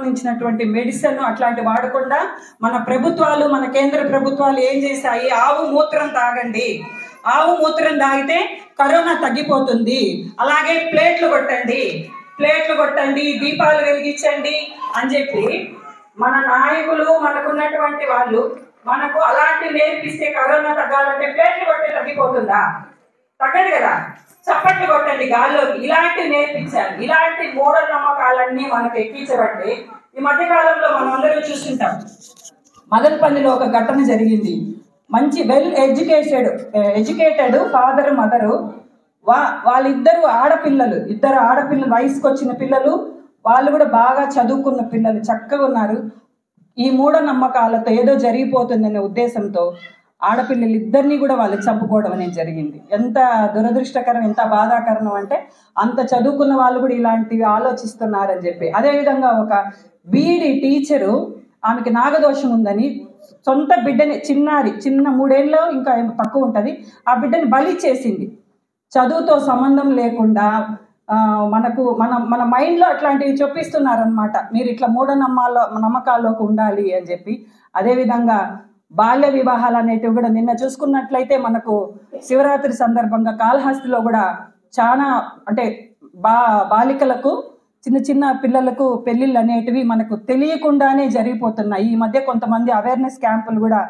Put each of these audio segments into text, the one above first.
సంబంధించినటువంటి మెడిసిన్ అట్లాంటి వాడకుండా మన ప్రభుత్వాలు, మన కేంద్ర ప్రభుత్వాలు ఏం చేశాయి, ఆవు మూత్రం తాగండి, ఆవు మూత్రం తాగితే కరోనా తగ్గిపోతుంది, అలాగే ప్లేట్లు కొట్టండి, దీపాలు వెలిగించండి అని చెప్పి మన నాయకులు, మనకున్నటువంటి వాళ్ళు మనకు అలాంటి నేర్పిస్తే కరోనా తగ్గాలంటే ప్లేట్లు కొట్టే తగ్గిపోతుందా? తగ్గదు కదా. చప్పట్లు కొట్టండి గాల్లోకి, ఇలాంటివి నేర్పించాలి. ఇలాంటి మూఢనమ్మకాలన్నీ మనకు ఎక్కించబట్టి ఈ మధ్యకాలంలో మనం అందరూ చూస్తుంటాం. మదనపల్లిలో ఒక ఘటన జరిగింది. మంచి వెల్ ఎడ్యుకేటెడ్ ఫాదర్ మదరు, వాళ్ళిద్దరు ఆడపిల్లలు, ఇద్దరు ఆడపిల్లలు, వయసుకు వచ్చిన పిల్లలు, వాళ్ళు కూడా బాగా చదువుకున్న పిల్లలు, చక్కగా ఉన్నారు. ఈ మూఢనమ్మకాలతో ఏదో జరిగిపోతుందనే ఉద్దేశంతో ఆడపిల్లలు ఇద్దరిని కూడా వాళ్ళు చంపుకోవడం అనేది జరిగింది. ఎంత దురదృష్టకరం, ఎంత బాధాకరం అంటే అంత చదువుకున్న వాళ్ళు కూడా ఇలాంటివి ఆలోచిస్తున్నారని చెప్పి. అదేవిధంగా ఒక బీఈడి టీచరు, ఆమెకి నాగదోషం ఉందని సొంత బిడ్డని, చిన్న 3 ఏళ్ళు ఇంకా తక్కువ ఉంటుంది, ఆ బిడ్డని బలి చేసింది. చదువుతో సంబంధం లేకుండా మన మైండ్లో అట్లాంటివి చొప్పిస్తున్నారనమాట. మీరు ఇట్లా నమ్మకాల్లోకి ఉండాలి అని చెప్పి. అదేవిధంగా బాల్య వివాహాలు అనేటివి కూడా నిన్న చూసుకున్నట్లయితే మనకు శివరాత్రి సందర్భంగా కాళహస్తిలో కూడా చాలా అంటే బాలికలకు, చిన్న పిల్లలకు పెళ్లిళ్ళు అనేటివి మనకు తెలియకుండానే జరిగిపోతున్నాయి. ఈ మధ్య కొంతమంది అవేర్నెస్ క్యాంపులు కూడా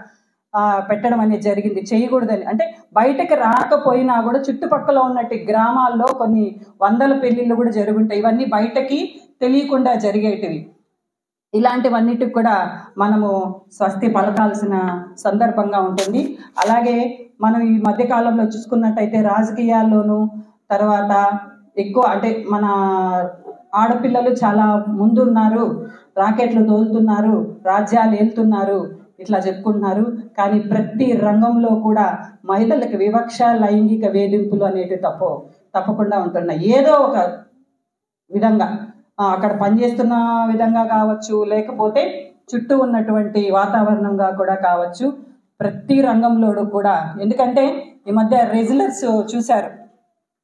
పెట్టడం అనేది జరిగింది. చేయకూడదని అంటే బయటకు రాకపోయినా కూడా చుట్టుపక్కల ఉన్నట్టు గ్రామాల్లో కొన్ని 100 పెళ్లిళ్ళు కూడా జరుగుంటాయి. ఇవన్నీ బయటకి తెలియకుండా జరిగేటివి. ఇలాంటివన్నిటికి కూడా మనము స్వస్తి పలకాల్సిన సందర్భంగా ఉంటుంది. అలాగే మనం ఈ మధ్యకాలంలో చూసుకున్నట్టయితే రాజకీయాల్లోనూ తర్వాత ఎక్కువ అంటే మన ఆడపిల్లలు చాలా ముందున్నారు, రాకెట్లు తోలుతున్నారు, రాజ్యాలు ఏలుతున్నారు, ఇట్లా చెప్పుకుంటున్నారు. కానీ ప్రతి రంగంలో కూడా మహిళలకు వివక్ష, లైంగిక వేధింపులు అనేటివి తప్పకుండా ఉంటున్నాయి. ఏదో ఒక విధంగా అక్కడ పనిచేస్తున్న విధంగా కావచ్చు, లేకపోతే చుట్టూ ఉన్నటువంటి వాతావరణంగా కూడా కావచ్చు, ప్రతి రంగంలో కూడా. ఎందుకంటే ఈ మధ్య రెజ్లర్స్ చూశారు,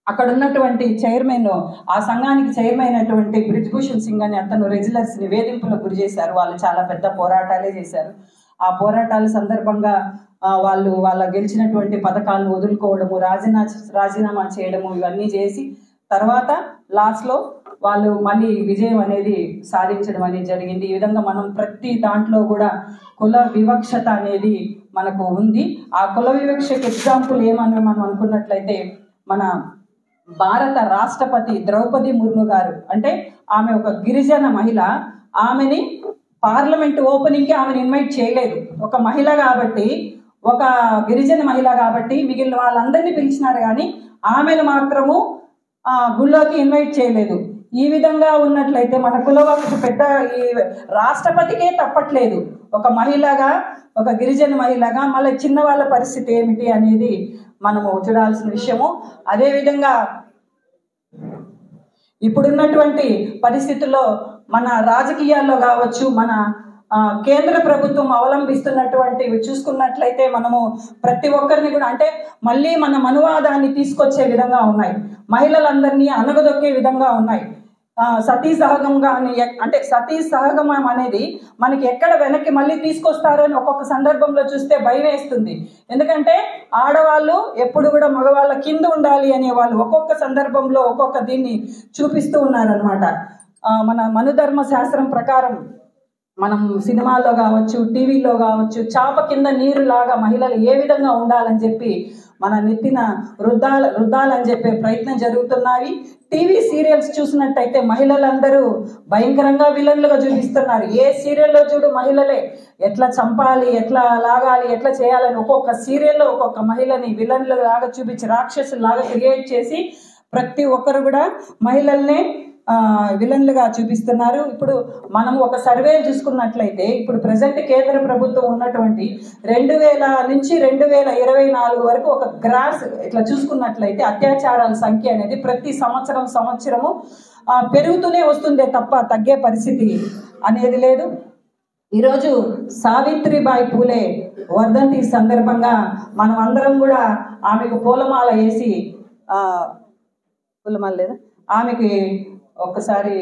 అక్కడ ఉన్నటువంటి చైర్మన్, ఆ సంఘానికి చైర్మన్ అయినటువంటి బ్రిజ్భూషణ్ సింగ్ అని అతను రెజ్లర్స్ని వేధింపులకు గురి చేశారు. వాళ్ళు చాలా పెద్ద పోరాటాలే చేశారు. ఆ పోరాటాల సందర్భంగా వాళ్ళ గెలిచినటువంటి పథకాలను వదులుకోవడము, రాజీనామా చేయడము, ఇవన్నీ చేసి తర్వాత లాస్ట్లో వాళ్ళు మళ్ళీ విజయం అనేది సాధించడం అనేది జరిగింది. ఈ విధంగా మనం ప్రతి దాంట్లో కూడా కుల వివక్షత అనేది మనకు ఉంది. ఆ కుల వివక్షకు ఎగ్జాంపుల్ ఏమని మనం అనుకున్నట్లయితే మన భారత రాష్ట్రపతి ద్రౌపది ముర్ము గారు, అంటే ఆమె ఒక గిరిజన మహిళ. ఆమెని పార్లమెంట్ ఓపెనింగ్కి ఆమెను ఇన్వైట్ చేయలేదు. ఒక మహిళ కాబట్టి, ఒక గిరిజన మహిళ కాబట్టి మిగిలిన వాళ్ళందరినీ పిలిచినారు, కానీ ఆమెను మాత్రము గుళ్ళోకి ఇన్వైట్ చేయలేదు. ఈ విధంగా ఉన్నట్లయితే మన కులవక్ష పెద్ద ఈ రాష్ట్రపతికే తప్పట్లేదు. ఒక మహిళగా, ఒక గిరిజన మహిళగా మళ్ళీ చిన్న వాళ్ళ పరిస్థితి ఏమిటి అనేది మనము చూడాల్సిన విషయము. అదేవిధంగా ఇప్పుడున్నటువంటి పరిస్థితుల్లో మన రాజకీయాల్లో కావచ్చు, మన కేంద్ర ప్రభుత్వం అవలంబిస్తున్నటువంటివి చూసుకున్నట్లయితే మనము ప్రతి ఒక్కరిని కూడా అంటే మళ్ళీ మన మనువాదాన్ని తీసుకొచ్చే విధంగా ఉన్నాయి, మహిళలందరినీ అనగదొక్కే విధంగా ఉన్నాయి. సతీ సహగంగా అంటే సతీ సహగమం అనేది మనకి ఎక్కడ వెనక్కి మళ్ళీ తీసుకొస్తారో అని ఒక్కొక్క సందర్భంలో చూస్తే భయం వేస్తుంది. ఎందుకంటే ఆడవాళ్ళు ఎప్పుడు కూడా మగవాళ్ళ కింద ఉండాలి అనే వాళ్ళు ఒక్కొక్క సందర్భంలో ఒక్కొక్క దీన్ని చూపిస్తూ ఉన్నారనమాట. మన మనుధర్మ శాస్త్రం ప్రకారం మనం సినిమాల్లో కావచ్చు, టీవీలో కావచ్చు, చాప కింద నీరు లాగా మహిళలు ఏ విధంగా ఉండాలని చెప్పి మన నెత్తిన రుద్దాలని చెప్పే ప్రయత్నం జరుగుతున్నాయి. టీవీ సీరియల్స్ చూసినట్టయితే మహిళలందరూ భయంకరంగా విలన్లుగా చూపిస్తున్నారు. ఏ సీరియల్లో చూడు మహిళలే, ఎట్లా చంపాలి, ఎట్లా లాగాలి, ఎట్లా చేయాలని ఒక్కొక్క సీరియల్లో ఒక్కొక్క మహిళని విలన్లు లాగా చూపించి రాక్షసులాగా క్రియేట్ చేసి ప్రతి ఒక్కరు కూడా మహిళల్నే విలన్లుగా చూపిస్తున్నారు. ఇప్పుడు మనం ఒక సర్వే చూసుకున్నట్లయితే ఇప్పుడు ప్రజెంట్ కేంద్ర ప్రభుత్వం ఉన్నటువంటి 2000 నుంచి 2024 వరకు ఒక గ్రాస్ ఇట్లా చూసుకున్నట్లయితే అత్యాచారాల సంఖ్య అనేది ప్రతి సంవత్సరము పెరుగుతూనే వస్తుందే తప్ప తగ్గే పరిస్థితి అనేది లేదు. ఈరోజు సావిత్రిబాయి పూలే వర్ధంతి సందర్భంగా మనం అందరం కూడా ఆమెకు పూలమాల వేసి పూలమాల లేదా ఆమెకి ఒక్కసారి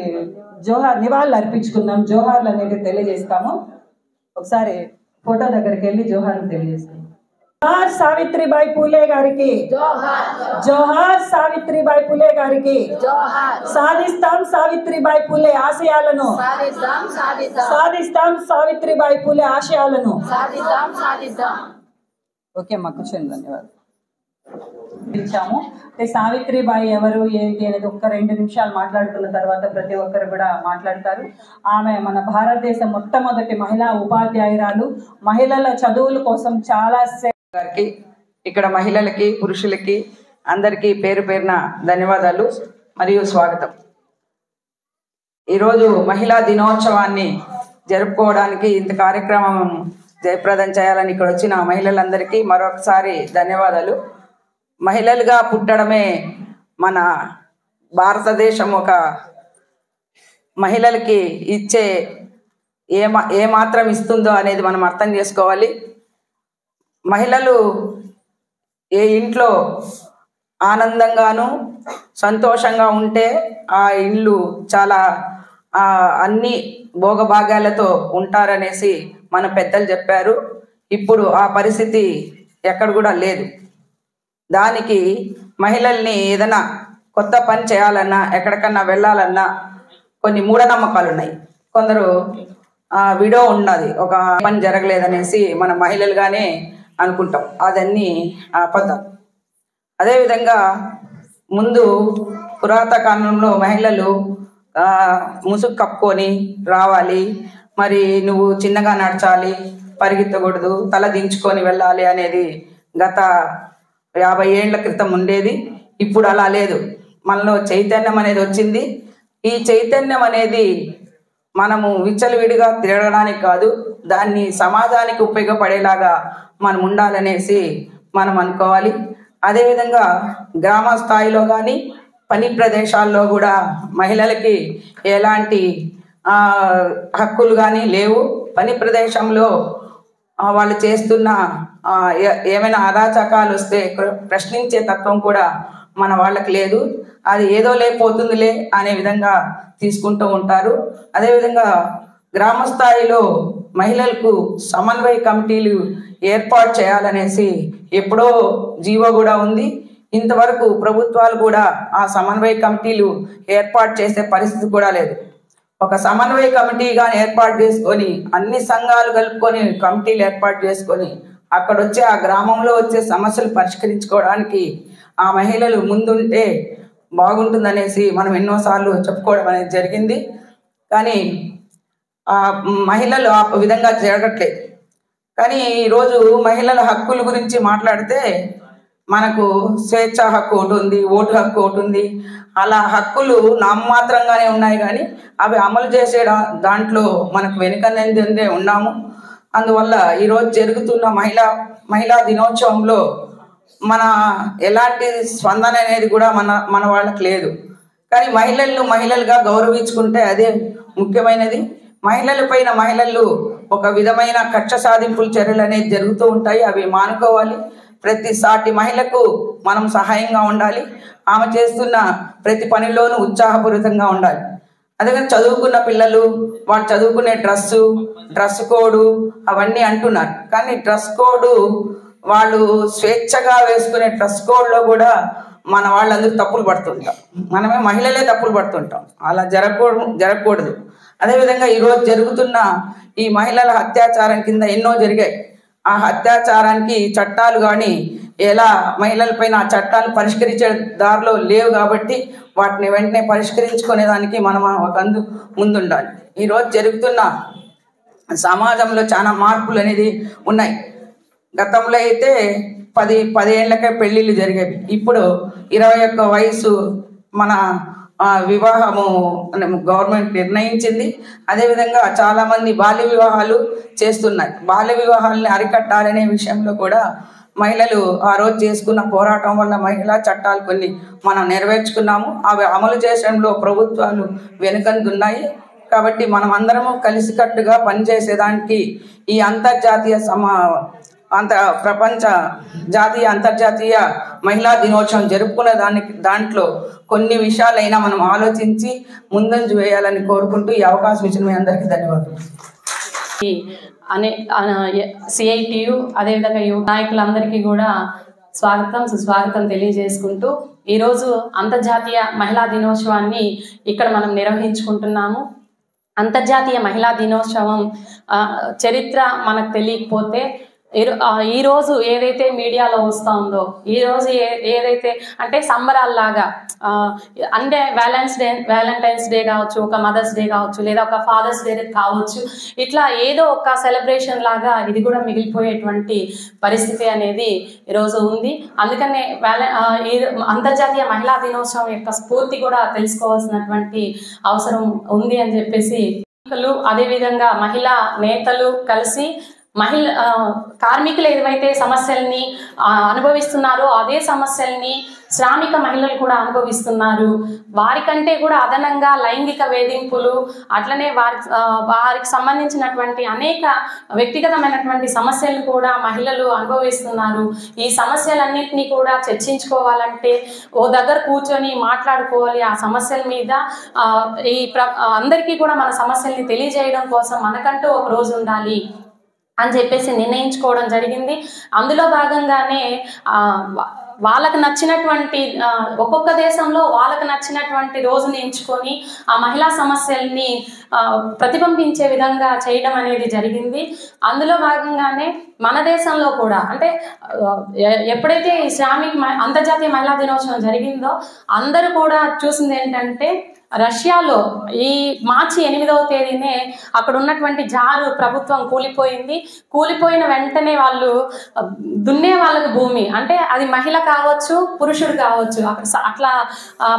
నివాళులు అర్పించుకుందాం, జోహార్లు అనేది తెలియజేస్తాము. ఒకసారి ఫోటో దగ్గరికి వెళ్ళి జోహార్లు తెలియజేస్తాం. జోహార్ సావిత్రిబాయి పూలే గారికి, జోహార్ సావిత్రిబాయి పూలే గారికి. సాధిస్తాం సావిత్రిబాయి పూలే ఆశయాలను, సాధిస్తాం సావిత్రిబాయి పూలే ఆశయాలను. ఓకే అమ్మా, కూర్చోండి. ధన్యవాదాలు. పిలిచాము. సావిత్రిబాయి ఎవరు ఏంటి అనేది 1-2 నిమిషాలు మాట్లాడుకున్న తర్వాత ప్రతి ఒక్కరు కూడా మాట్లాడతారు. ఆమె మన భారతదేశ మొట్టమొదటి మహిళా ఉపాధ్యాయురాలు. మహిళల చదువుల కోసం చాలా గారికి, ఇక్కడ మహిళలకి పురుషులకి అందరికీ పేరు పేరున ధన్యవాదాలు మరియు స్వాగతం. ఈరోజు మహిళా దినోత్సవాన్ని జరుపుకోవడానికి ఇంత కార్యక్రమం జయప్రదం చేయాలని ఇక్కడ వచ్చిన మహిళలందరికీ మరొకసారి ధన్యవాదాలు. మహిళలుగా పుట్టడమే మన భారతదేశం ఒక మహిళలకి ఇచ్చే ఏ మాత్రం ఇస్తుందో అనేది మనం అర్థం చేసుకోవాలి. మహిళలు ఏ ఇంట్లో ఆనందంగాను సంతోషంగా ఉంటే ఆ ఇల్లు చాలా అన్ని భోగభాగ్యాలతో ఉంటారనేసి మన పెద్దలు చెప్పారు. ఇప్పుడు ఆ పరిస్థితి ఎక్కడ కూడా లేదు. దానికి మహిళల్ని ఏదైనా కొత్త పని చేయాలన్నా, ఎక్కడికన్నా వెళ్ళాలన్నా కొన్ని మూఢనమ్మకాలు ఉన్నాయి. కొందరు విడో ఉన్నది, ఒక పని జరగలేదనేసి మన మహిళలుగానే అనుకుంటాం. అదన్నీ అబద్ధం. అదేవిధంగా ముందు పురాతన కాలంలో మహిళలు ముసుగు కప్పుకొని రావాలి, మరి నువ్వు చిన్నగా నడచాలి, పరిగెత్తకూడదు, తల దించుకొని వెళ్ళాలి అనేది గత 50 ఏళ్ల క్రితం ఉండేది. ఇప్పుడు అలా లేదు. మనలో చైతన్యం అనేది వచ్చింది. ఈ చైతన్యం అనేది మనము విచ్చలవిడిగా తిరగడానికి కాదు, దాన్ని సమాజానికి ఉపయోగపడేలాగా మనం ఉండాలనేసి మనం అనుకోవాలి. అదేవిధంగా గ్రామ స్థాయిలో కానీ పని ప్రదేశాల్లో కూడా మహిళలకి ఎలాంటి హక్కులు కానీ లేవు. పని ప్రదేశంలో వాళ్ళు చేస్తున్న ఏమైనా అరాచకాలు వస్తే ప్రశ్నించే తత్వం కూడా మన వాళ్ళకి లేదు. అది ఏదో లేకపోతుందిలే అనే విధంగా తీసుకుంటూ ఉంటారు. అదేవిధంగా గ్రామ స్థాయిలో మహిళలకు సమన్వయ కమిటీలు ఏర్పాటు చేయాలనేసి ఎప్పుడో జీవో కూడా ఉంది. ఇంతవరకు ప్రభుత్వాలు కూడా ఆ సమన్వయ కమిటీలు ఏర్పాటు చేసే పరిస్థితి కూడా లేదు. ఒక సమన్వయ కమిటీగా ఏర్పాటు చేసుకొని అన్ని సంఘాలు కలుపుకొని కమిటీలు ఏర్పాటు చేసుకొని అక్కడ వచ్చే ఆ గ్రామంలో వచ్చే సమస్యలు పరిష్కరించుకోవడానికి ఆ మహిళలు ముందుంటే బాగుంటుందనేసి మనం ఎన్నోసార్లు చెప్పుకోవడం అనేది జరిగింది. కానీ ఆ మహిళలు ఆ విధంగా జరగట్లేదు. కానీ ఈరోజు మహిళల హక్కుల గురించి మాట్లాడితే మనకు స్వేచ్ఛ హక్కు ఒకటి ఉంది, ఓటు హక్కు ఒకటి ఉంది. అలా హక్కులు నామమాత్రంగానే ఉన్నాయి, కానీ అవి అమలు చేసే దాంట్లో మనకు వెనుకనే ఉన్నాము. అందువల్ల ఈరోజు జరుగుతున్న మహిళా దినోత్సవంలో మన ఎలాంటి స్పందన అనేది కూడా మన వాళ్ళకి లేదు. కానీ మహిళలను మహిళలుగా గౌరవించుకుంటే అదే ముఖ్యమైనది. మహిళల పైన మహిళలు ఒక విధమైన కక్ష సాధింపుల చర్యలు అనేది జరుగుతూ ఉంటాయి. అవి మానుకోవాలి. ప్రతి సాటి మహిళకు మనం సహాయంగా ఉండాలి. ఆమె చేస్తున్న ప్రతి పనిలోనూ ఉత్సాహపూరితంగా ఉండాలి. అదే చదువుకున్న పిల్లలు వాళ్ళు చదువుకునే డ్రెస్ కోడ్ అవన్నీ అంటున్నారు. కానీ డ్రెస్ కోడ్ వాళ్ళు స్వేచ్ఛగా వేసుకునే డ్రెస్ కోడ్లో కూడా మన వాళ్ళందరూ తప్పులు పడుతుంటాం. మనమే మహిళలే తప్పులు పడుతుంటాం. అలా జరగకూడదు. అదేవిధంగా ఈరోజు జరుగుతున్న ఈ మహిళల అత్యాచారం కింద ఎన్నో జరిగాయి. ఆ అత్యాచారానికి చట్టాలు కానీ ఎలా మహిళలపైన ఆ చట్టాలు పరిష్కరించే దారిలో లేవు కాబట్టి వాటిని వెంటనే పరిష్కరించుకునేదానికి మనం ఒక ముందుండాలి. ఈరోజు జరుగుతున్న సమాజంలో చాలా మార్పులు అనేది ఉన్నాయి. గతంలో అయితే 10 ఏళ్లకే పెళ్లిళ్ళు జరిగేవి. ఇప్పుడు 21 వయసు మన వివాహము గవర్నమెంట్ నిర్ణయించింది. అదేవిధంగా చాలామంది బాల్య వివాహాలు చేస్తున్నాయి. బాల్య వివాహాలని అరికట్టాలనే విషయంలో కూడా మహిళలు ఆ రోజు చేసుకున్న పోరాటం వల్ల మహిళా చట్టాలు కొన్ని మనం నెరవేర్చుకున్నాము. అవి అమలు చేయడంలో ప్రభుత్వాలు వెనుకందున్నాయి. కాబట్టి మనం అందరము కలిసికట్టుగా పనిచేసేదానికి ఈ అంతర్జాతీయ ప్రపంచ జాతీయ అంతర్జాతీయ మహిళా దినోత్సవం జరుపుకునే దాంట్లో కొన్ని విషయాలైనా మనం ఆలోచించి ముందంజ వేయాలని కోరుకుంటూ ఈ అవకాశం ఇచ్చిన మీ అందరికీ ధన్యవాదాలు. సిఐటియు అదేవిధంగా యువ నాయకులందరికీ కూడా స్వాగతం సుస్వాగతం తెలియజేసుకుంటూ ఈరోజు అంతర్జాతీయ మహిళా దినోత్సవాన్ని ఇక్కడ మనం నిర్వహించుకుంటున్నాము. అంతర్జాతీయ మహిళా దినోత్సవం చరిత్ర మనకు తెలియకపోతే ఈరోజు ఏదైతే మీడియాలో వస్తూ ఉందో, ఈరోజు ఏదైతే అంటే సంబరాల్లాగా అంటే వ్యాలంటైన్స్ డే కావచ్చు, ఒక మదర్స్ డే కావచ్చు, లేదా ఒక ఫాదర్స్ డే కావచ్చు, ఇట్లా ఏదో ఒక సెలబ్రేషన్ లాగా ఇది కూడా మిగిలిపోయేటువంటి పరిస్థితి అనేది ఈరోజు ఉంది. అందుకనే అంతర్జాతీయ మహిళా దినోత్సవం యొక్క స్ఫూర్తి కూడా తెలుసుకోవాల్సినటువంటి అవసరం ఉంది అని చెప్పేసి అదేవిధంగా మహిళా నేతలు కలిసి కార్మికులు ఏవైతే సమస్యల్ని అనుభవిస్తున్నారో అదే సమస్యల్ని శ్రామిక మహిళలు కూడా అనుభవిస్తున్నారు. వారికంటే కూడా అదనంగా లైంగిక వేధింపులు, అట్లనే వారికి సంబంధించినటువంటి అనేక వ్యక్తిగతమైనటువంటి సమస్యలు కూడా మహిళలు అనుభవిస్తున్నారు. ఈ సమస్యలన్నింటినీ కూడా చర్చించుకోవాలంటే ఓ దగ్గర కూర్చొని మాట్లాడుకోవాలి. ఆ సమస్యల మీద అందరికీ కూడా మన సమస్యల్ని తెలియజేయడం కోసం మనకంటూ ఒక రోజు ఉండాలి అని చెప్పేసి నిర్ణయించుకోవడం జరిగింది. అందులో భాగంగానే వాళ్ళకు నచ్చినటువంటి ఒక్కొక్క దేశంలో వాళ్ళకు నచ్చినటువంటి రోజుని ఎంచుకొని ఆ మహిళా సమస్యల్ని ప్రతిబింబించే విధంగా చేయడం అనేది జరిగింది. అందులో భాగంగానే మన దేశంలో కూడా అంటే ఎప్పుడైతే ఈ అంతర్జాతీయ మహిళా దినోత్సవం జరిగిందో అందరూ కూడా చూసింది ఏంటంటే రష్యాలో ఈ మార్చి 8వ తేదీనే అక్కడ ఉన్నటువంటి జారు ప్రభుత్వం కూలిపోయిన వెంటనే వాళ్ళు దున్నే వాళ్ళకి భూమి అంటే అది మహిళ కావచ్చు పురుషుడు కావచ్చు అట్లా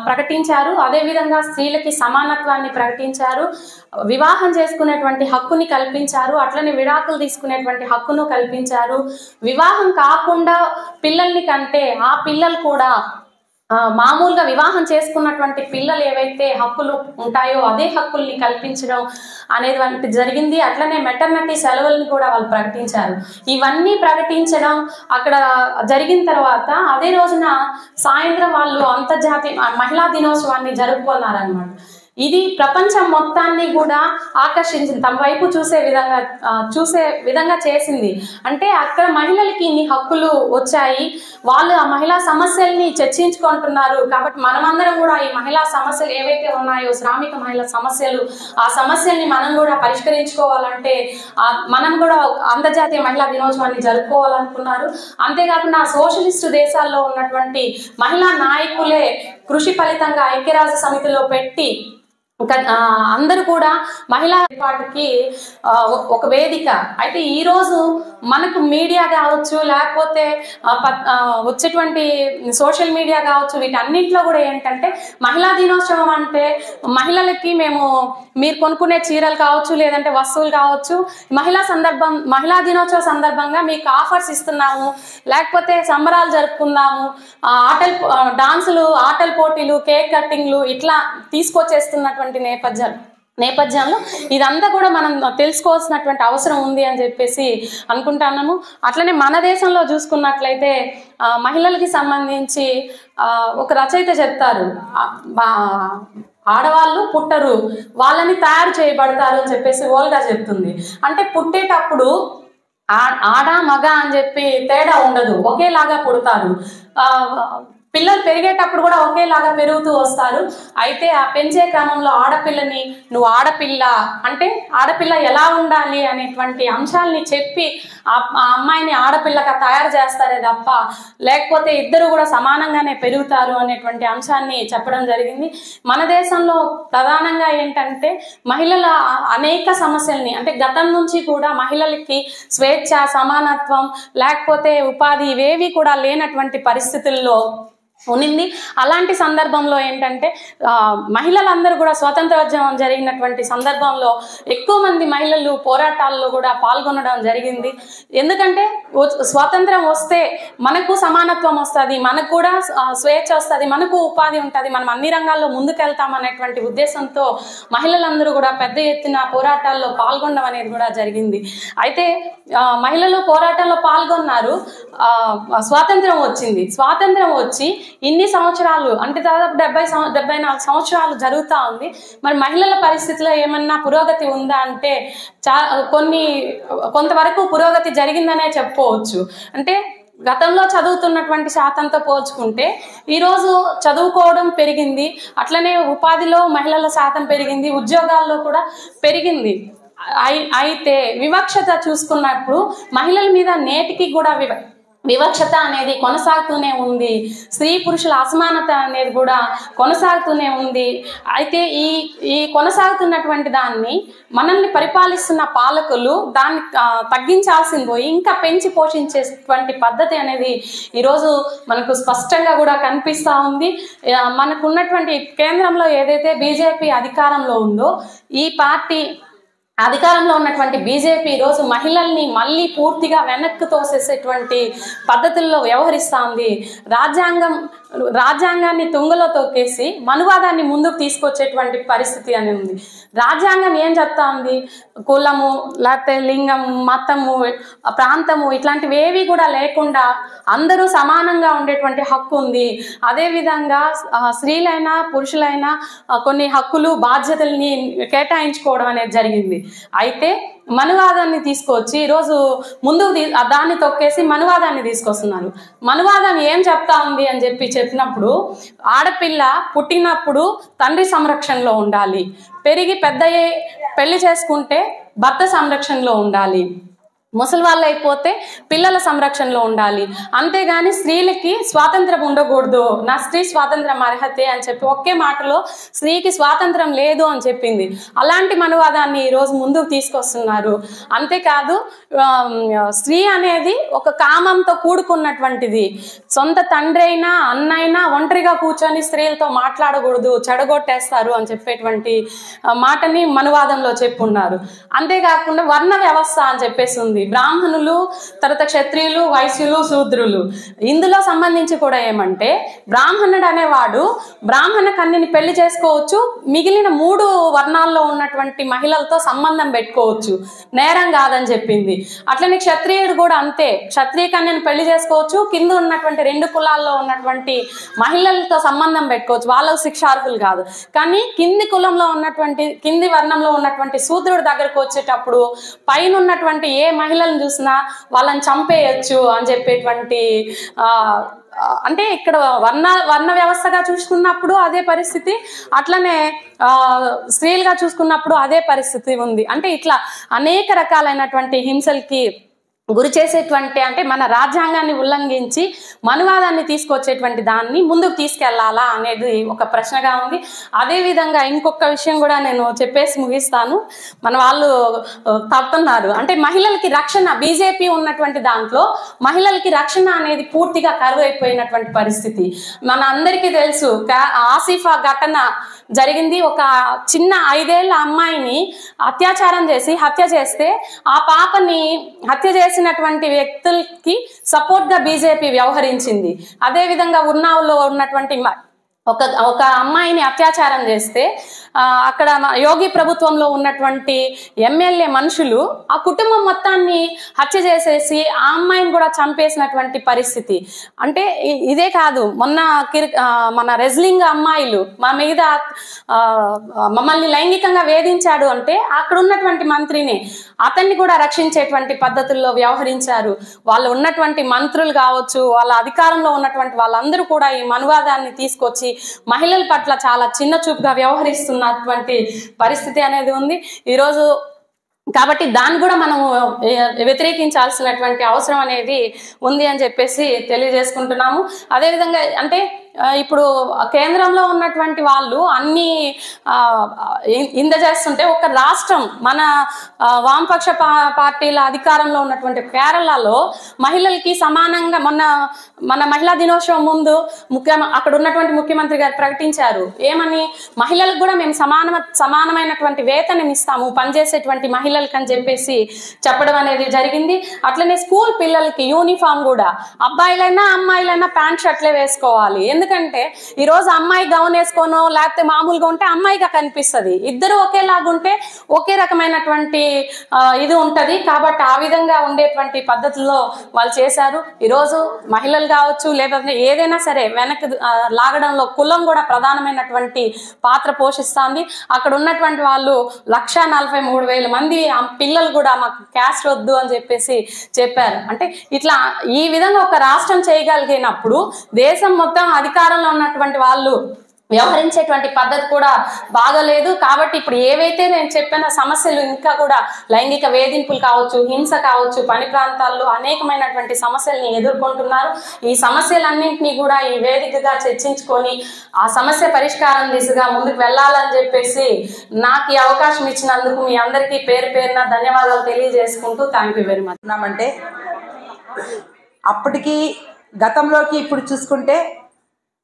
ప్రకటించారు. అదేవిధంగా స్త్రీలకి సమానత్వాన్ని ప్రకటించారు, వివాహం చేసుకునేటువంటి హక్కుని కల్పించారు, అట్లనే విడాకులు తీసుకునేటువంటి హక్కును కల్పించారు. వివాహం కాకుండా పిల్లల్ని కంటే ఆ పిల్లలు కూడా మామూలుగా వివాహం చేసుకున్నటువంటి పిల్లలు ఏవైతే హక్కులు ఉంటాయో అదే హక్కుల్ని కల్పించడం అనేది జరిగింది. అట్లనే మెటర్నిటీ సెలవులను కూడా వాళ్ళు ప్రకటించారు. ఇవన్నీ ప్రకటించడం అక్కడ జరిగిన తర్వాత అదే రోజున సాయంత్రం వాళ్ళు అంతర్జాతీయ మహిళా దినోత్సవాన్ని జరుపుకున్నారన్నమాట. ఇది ప్రపంచం మొత్తాన్ని కూడా ఆకర్షించింది, తమ వైపు చూసే విధంగా చేసింది. అంటే అక్కడ మహిళలకి ఇన్ని హక్కులు వచ్చాయి, వాళ్ళు ఆ మహిళా సమస్యల్ని చర్చించుకుంటున్నారు. కాబట్టి మనమందరం కూడా ఈ మహిళా సమస్యలు ఏవైతే ఉన్నాయో శ్రామిక మహిళా సమస్యలు, ఆ సమస్యల్ని మనం కూడా పరిష్కరించుకోవాలంటే మనం కూడా అంతర్జాతీయ మహిళా దినోత్సవాన్ని జరుపుకోవాలనుకున్నారు. అంతేకాకుండా సోషలిస్టు దేశాల్లో ఉన్నటువంటి మహిళా నాయకులే కృషి ఫలితంగా ఐక్యరాజ్య సమితిలో పెట్టి అందరూ కూడా మహిళా ఏర్పాటుకి ఒక వేదిక. అయితే ఈరోజు మనకు మీడియా కావచ్చు, లేకపోతే వచ్చేటువంటి సోషల్ మీడియా కావచ్చు, వీటన్నింటిలో కూడా ఏంటంటే మహిళా దినోత్సవం అంటే మహిళలకి మీరు కొనుక్కునే చీరలు కావచ్చు, లేదంటే వస్తువులు కావచ్చు, మహిళా దినోత్సవ సందర్భంగా మీకు ఆఫర్స్ ఇస్తున్నాము, లేకపోతే సంబరాలు జరుపుకుందాము, డాన్సులు, ఆటల పోటీలు, కేక్ కట్టింగ్లు ఇట్లా తీసుకొచ్చేస్తున్నటువంటి నేపథ్యంలో ఇదంతా కూడా మనం తెలుసుకోవాల్సినటువంటి అవసరం ఉంది అని చెప్పేసి అనుకుంటున్నాము. అట్లనే మన దేశంలో చూసుకున్నట్లయితే మహిళలకి సంబంధించి ఒక రచయిత చెప్తారు, ఆడవాళ్ళు పుట్టరు, వాళ్ళని తయారు చేయబడతారు అని చెప్పేసి ఓల్గా చెప్తుంది. అంటే పుట్టేటప్పుడు ఆడ మగ అని చెప్పి తేడా ఉండదు, ఒకేలాగా పుడతారు. పిల్లలు పెరిగేటప్పుడు కూడా ఒకేలాగా పెరుగుతూ వస్తారు. అయితే ఆ పెంచే క్రమంలో ఆడపిల్లని నువ్వు ఆడపిల్ల అంటే ఆడపిల్ల ఎలా ఉండాలి అనేటువంటి అంశాలని చెప్పి ఆ అమ్మాయిని ఆడపిల్లగా తయారు చేస్తారే తప్ప లేకపోతే ఇద్దరు కూడా సమానంగానే పెరుగుతారు అనేటువంటి అంశాన్ని చెప్పడం జరిగింది. మన దేశంలో ప్రధానంగా ఏంటంటే మహిళల అనేక సమస్యల్ని అంటే గతం నుంచి కూడా మహిళలకి స్వేచ్ఛ, సమానత్వం, లేకపోతే ఉపాధి ఇవేవి కూడా లేనటువంటి పరిస్థితుల్లో ఉన్నింది. అలాంటి సందర్భంలో ఏంటంటే మహిళలందరూ కూడా స్వాతంత్రోద్యమం జరిగినటువంటి సందర్భంలో ఎక్కువ మంది మహిళలు పోరాటాల్లో కూడా పాల్గొనడం జరిగింది. ఎందుకంటే స్వాతంత్రం వస్తే మనకు సమానత్వం వస్తుంది, మనకు కూడా స్వేచ్ఛ వస్తుంది, మనకు ఉపాధి ఉంటుంది, మనం అన్ని రంగాల్లో ముందుకెళ్తాం అనేటువంటి ఉద్దేశంతో మహిళలందరూ కూడా పెద్ద ఎత్తున పోరాటాల్లో పాల్గొనడం అనేది కూడా జరిగింది. అయితే మహిళలు పోరాటంలో పాల్గొన్నారు. స్వాతంత్రం వచ్చింది. స్వాతంత్రం వచ్చి ఇన్ని సంవత్సరాలు అంటే దాదాపు 74 సంవత్సరాలు జరుగుతూ ఉంది. మరి మహిళల పరిస్థితిలో ఏమన్నా పురోగతి ఉందా అంటే కొంతవరకు పురోగతి జరిగిందనే చెప్పుకోవచ్చు. అంటే గతంలో చదువుతున్నటువంటి శాతంతో పోల్చుకుంటే ఈరోజు చదువుకోవడం పెరిగింది, అట్లనే ఉపాధిలో మహిళల శాతం పెరిగింది, ఉద్యోగాల్లో కూడా పెరిగింది. అయితే వివక్షత చూసుకున్నప్పుడు మహిళల మీద నేటికి కూడా వివక్షత అనేది కొనసాగుతూనే ఉంది. స్త్రీ పురుషుల అసమానత అనేది కూడా కొనసాగుతూనే ఉంది. అయితే ఈ కొనసాగుతున్నటువంటి దాన్ని మనల్ని పరిపాలిస్తున్న పాలకులు దాన్ని తగ్గించాల్సింది పోయి ఇంకా పెంచి పోషించేటువంటి పద్ధతి అనేది ఈరోజు మనకు స్పష్టంగా కూడా కనిపిస్తూ ఉంది. మనకున్నటువంటి కేంద్రంలో ఏదైతే బీజేపీ అధికారంలో ఉందో, ఈ పార్టీ అధికారంలో ఉన్నటువంటి బీజేపీ ఈరోజు మహిళల్ని మళ్ళీ పూర్తిగా వెనక్కి తోసేసేటువంటి పద్ధతుల్లో వ్యవహరిస్తూ ఉంది. రాజ్యాంగాన్ని తుంగలో తొక్కేసి మనువాదాన్ని ముందుకు తీసుకొచ్చేటువంటి పరిస్థితి అని ఉంది. రాజ్యాంగం ఏం చెప్తా ఉంది? కులము, లేకపోతే లింగం, మతము, ప్రాంతము ఇట్లాంటివి ఏవి కూడా లేకుండా అందరూ సమానంగా ఉండేటువంటి హక్కు ఉంది. అదేవిధంగా స్త్రీలైనా పురుషులైనా కొన్ని హక్కులు బాధ్యతల్ని కేటాయించుకోవడం అనేది జరిగింది. అయితే మనువాదాన్ని తీసుకొచ్చి ఈరోజు ముందుకు దాన్ని తొక్కేసి మనువాదాన్ని తీసుకొస్తున్నారు. మనువాదం ఏం చెప్తా ఉంది అని చెప్పినప్పుడు ఆడపిల్ల పుట్టినప్పుడు తండ్రి సంరక్షణలో ఉండాలి, పెరిగి పెద్దయ్యే పెళ్లి చేసుకుంటే భర్త సంరక్షణలో ఉండాలి, ముసలి వాళ్ళు అయిపోతే పిల్లల సంరక్షణలో ఉండాలి, అంతేగాని స్త్రీలకి స్వాతంత్రం ఉండకూడదు, నా స్త్రీ స్వాతంత్రం అర్హతే అని చెప్పి ఒకే మాటలో స్త్రీకి స్వాతంత్రం లేదు అని చెప్పింది. అలాంటి మనువాదాన్ని ఈరోజు ముందుకు తీసుకొస్తున్నారు. అంతేకాదు స్త్రీ అనేది ఒక కామంతో కూడుకున్నటువంటిది. సొంత తండ్రి అయినా అన్నైనా ఒంటరిగా కూర్చొని స్త్రీలతో మాట్లాడకూడదు, చెడగొట్టేస్తారు అని చెప్పేటువంటి మాటని మనువాదంలో చెప్పున్నారు. అంతేకాకుండా వర్ణ వ్యవస్థ అని చెప్పేసి ఉంది. బ్రాహ్మణులు, తర్వాత క్షత్రియులు, వైశ్యులు, శూద్రులు. ఇందులో సంబంధించి కూడా ఏమంటే బ్రాహ్మణుడు అనేవాడు బ్రాహ్మణ కన్యని పెళ్లి చేసుకోవచ్చు, మిగిలిన 3 వర్ణాల్లో ఉన్నటువంటి మహిళలతో సంబంధం పెట్టుకోవచ్చు, నేరం కాదని చెప్పింది. అట్లనే క్షత్రియుడు కూడా అంతే, క్షత్రియ కన్యని పెళ్లి చేసుకోవచ్చు, కింద ఉన్నటువంటి 2 కులాల్లో ఉన్నటువంటి మహిళలతో సంబంధం పెట్టుకోవచ్చు, వాళ్ళకు శిక్షార్హులు కాదు. కానీ కింది కులంలో ఉన్నటువంటి కింది వర్ణంలో ఉన్నటువంటి శూద్రుడి దగ్గరకు వచ్చేటప్పుడు పైన ఉన్నటువంటి ఏ మహిళలను చూసినా వాళ్ళని చంపేయచ్చు అని చెప్పేటువంటి అంటే ఇక్కడ వర్ణ వ్యవస్థగా చూసుకున్నప్పుడు అదే పరిస్థితి, అట్లనే స్త్రీలుగా చూసుకున్నప్పుడు అదే పరిస్థితి ఉంది. అంటే ఇట్లా అనేక రకాలైనటువంటి హింసలకి గురి చేసేటువంటి అంటే మన రాజ్యాంగాన్ని ఉల్లంఘించి మనువాదాన్ని తీసుకొచ్చేటువంటి దాన్ని ముందుకు తీసుకెళ్లాలా అనేది ఒక ప్రశ్నగా ఉంది. అదేవిధంగా ఇంకొక విషయం కూడా నేను చెప్పేసి ముగిస్తాను. మన వాళ్ళు తప్పుతున్నారు అంటే మహిళలకి రక్షణ, బీజేపీ ఉన్నటువంటి దాంట్లో మహిళలకి రక్షణ అనేది పూర్తిగా కరువైపోయినటువంటి పరిస్థితి. మన అందరికీ తెలుసు ఆసిఫా ఘటన జరిగింది. ఒక చిన్న 5 ఏళ్ల అమ్మాయిని అత్యాచారం చేసి హత్య చేస్తే ఆ పాపని హత్య చేసినటువంటి వ్యక్తులకి సపోర్ట్ గా బీజేపీ వ్యవహరించింది. అదే విధంగా ఉన్నావులో ఉన్నటువంటి ఒక అమ్మాయిని అత్యాచారం చేస్తే అక్కడ యోగి ప్రభుత్వంలో ఉన్నటువంటి ఎమ్మెల్యే మనుషులు ఆ కుటుంబం మొత్తాన్ని హత్య చేసేసి ఆ అమ్మాయిని కూడా చంపేసినటువంటి పరిస్థితి. అంటే ఇదే కాదు, మన రెజ్లింగ్ అమ్మాయిలు మా మీద మమ్మల్ని లైంగికంగా వేధించాడు అంటే అక్కడ ఉన్నటువంటి మంత్రిని అతన్ని కూడా రక్షించేటువంటి పద్ధతుల్లో వ్యవహరించారు. వాళ్ళు ఉన్నటువంటి మంత్రులు కావచ్చు, వాళ్ళ అధికారంలో ఉన్నటువంటి వాళ్ళందరూ కూడా ఈ మనువాదాన్ని తీసుకొచ్చి మహిళల పట్ల చాలా చిన్న చూపుగా వ్యవహరిస్తున్నటువంటి పరిస్థితి అనేది ఉంది ఈరోజు. కాబట్టి దాన్ని కూడా మనము వ్యతిరేకించాల్సినటువంటి అవసరం అనేది ఉంది అని చెప్పేసి తెలియజేసుకుంటున్నాము. అదేవిధంగా అంటే ఇప్పుడు కేంద్రంలో ఉన్నటువంటి వాళ్ళు అన్ని ఇందజేస్తుంటే ఒక రాష్ట్రం మన వామపక్ష పార్టీల అధికారంలో ఉన్నటువంటి కేరళలో మహిళలకి సమానంగా మన మహిళా దినోత్సవం ముందు అక్కడ ఉన్నటువంటి ముఖ్యమంత్రి గారు ప్రకటించారు. ఏమని? మహిళలకు కూడా మేము సమానమైనటువంటి వేతనం ఇస్తాము పనిచేసేటువంటి మహిళలకు అని చెప్పేసి చెప్పడం అనేది జరిగింది. అట్లనే స్కూల్ పిల్లలకి యూనిఫామ్ కూడా అబ్బాయిలైనా అమ్మాయిలైనా ప్యాంట్ షర్ట్లే వేసుకోవాలి. ఎందుకంటే ఈరోజు అమ్మాయి గౌన్ వేసుకోనో లేకపోతే మామూలుగా ఉంటే అమ్మాయిగా కనిపిస్తుంది. ఇద్దరు ఒకేలాగుంటే ఒకే రకమైనటువంటి ఇది ఉంటది. కాబట్టి ఆ విధంగా ఉండేటువంటి పద్ధతుల్లో వాళ్ళు చేశారు. ఈరోజు మహిళలు కావచ్చు లేదంటే ఏదైనా సరే వెనక్కి లాగడంలో కులం కూడా ప్రధానమైనటువంటి పాత్ర పోషిస్తుంది. అక్కడ ఉన్నటువంటి వాళ్ళు 143,000 మంది పిల్లలు కూడా మాకు క్యాస్ట్ వద్దు అని చెప్పేసి చెప్పారు. అంటే ఇట్లా ఈ విధంగా ఒక రాష్ట్రం చేయగలిగినప్పుడు దేశం మొత్తం అధికారంలో ఉన్నటువంటి వాళ్ళు వ్యవహరించేటువంటి పద్ధతి కూడా బాగలేదు. కాబట్టి ఇప్పుడు ఏవైతే నేను చెప్పిన సమస్యలు ఇంకా కూడా లైంగిక వేధింపులు కావచ్చు, హింస కావచ్చు, పని ప్రాంతాల్లో అనేకమైనటువంటి సమస్యల్ని ఎదుర్కొంటున్నారు. ఈ సమస్యలన్నింటినీ కూడా ఈ వేదికగా చర్చించుకొని ఆ సమస్య పరిష్కారం దిశగా ముందుకు వెళ్ళాలని చెప్పేసి నాకు ఈ అవకాశం ఇచ్చినందుకు మీ అందరికీ పేరు పేరున ధన్యవాదాలు తెలియజేసుకుంటూ థ్యాంక్ యూ వెరీ మచ్. అంటే అప్పటికి గతంలోకి ఇప్పుడు చూసుకుంటే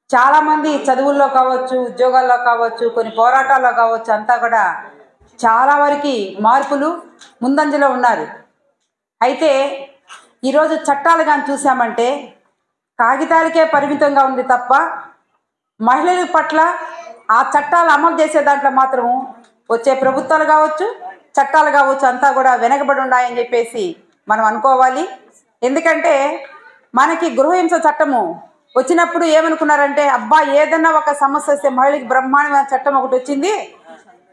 చాలామంది చదువుల్లో కావచ్చు, ఉద్యోగాల్లో కావచ్చు, కొన్ని పోరాటాల్లో కావచ్చు, అంతా కూడా చాలా వరకు మార్పులు ముందంజలో ఉన్నారు. అయితే ఈరోజు చట్టాలు కానీ చూసామంటే కాగితాలకే పరిమితంగా ఉంది తప్ప మహిళల పట్ల ఆ చట్టాలు అమలు చేసే దాంట్లో మాత్రము వచ్చే ప్రభుత్వాలు కావచ్చు, చట్టాలు కావచ్చు, అంతా కూడా వెనకబడి ఉన్నాయని చెప్పేసి మనం అనుకోవాలి. ఎందుకంటే మనకి గృహహింస చట్టము వచ్చినప్పుడు ఏమనుకున్నారంటే, అబ్బా ఏదన్నా ఒక సమస్య వస్తే మహిళకి బ్రహ్మాండమైన చట్టం ఒకటి వచ్చింది,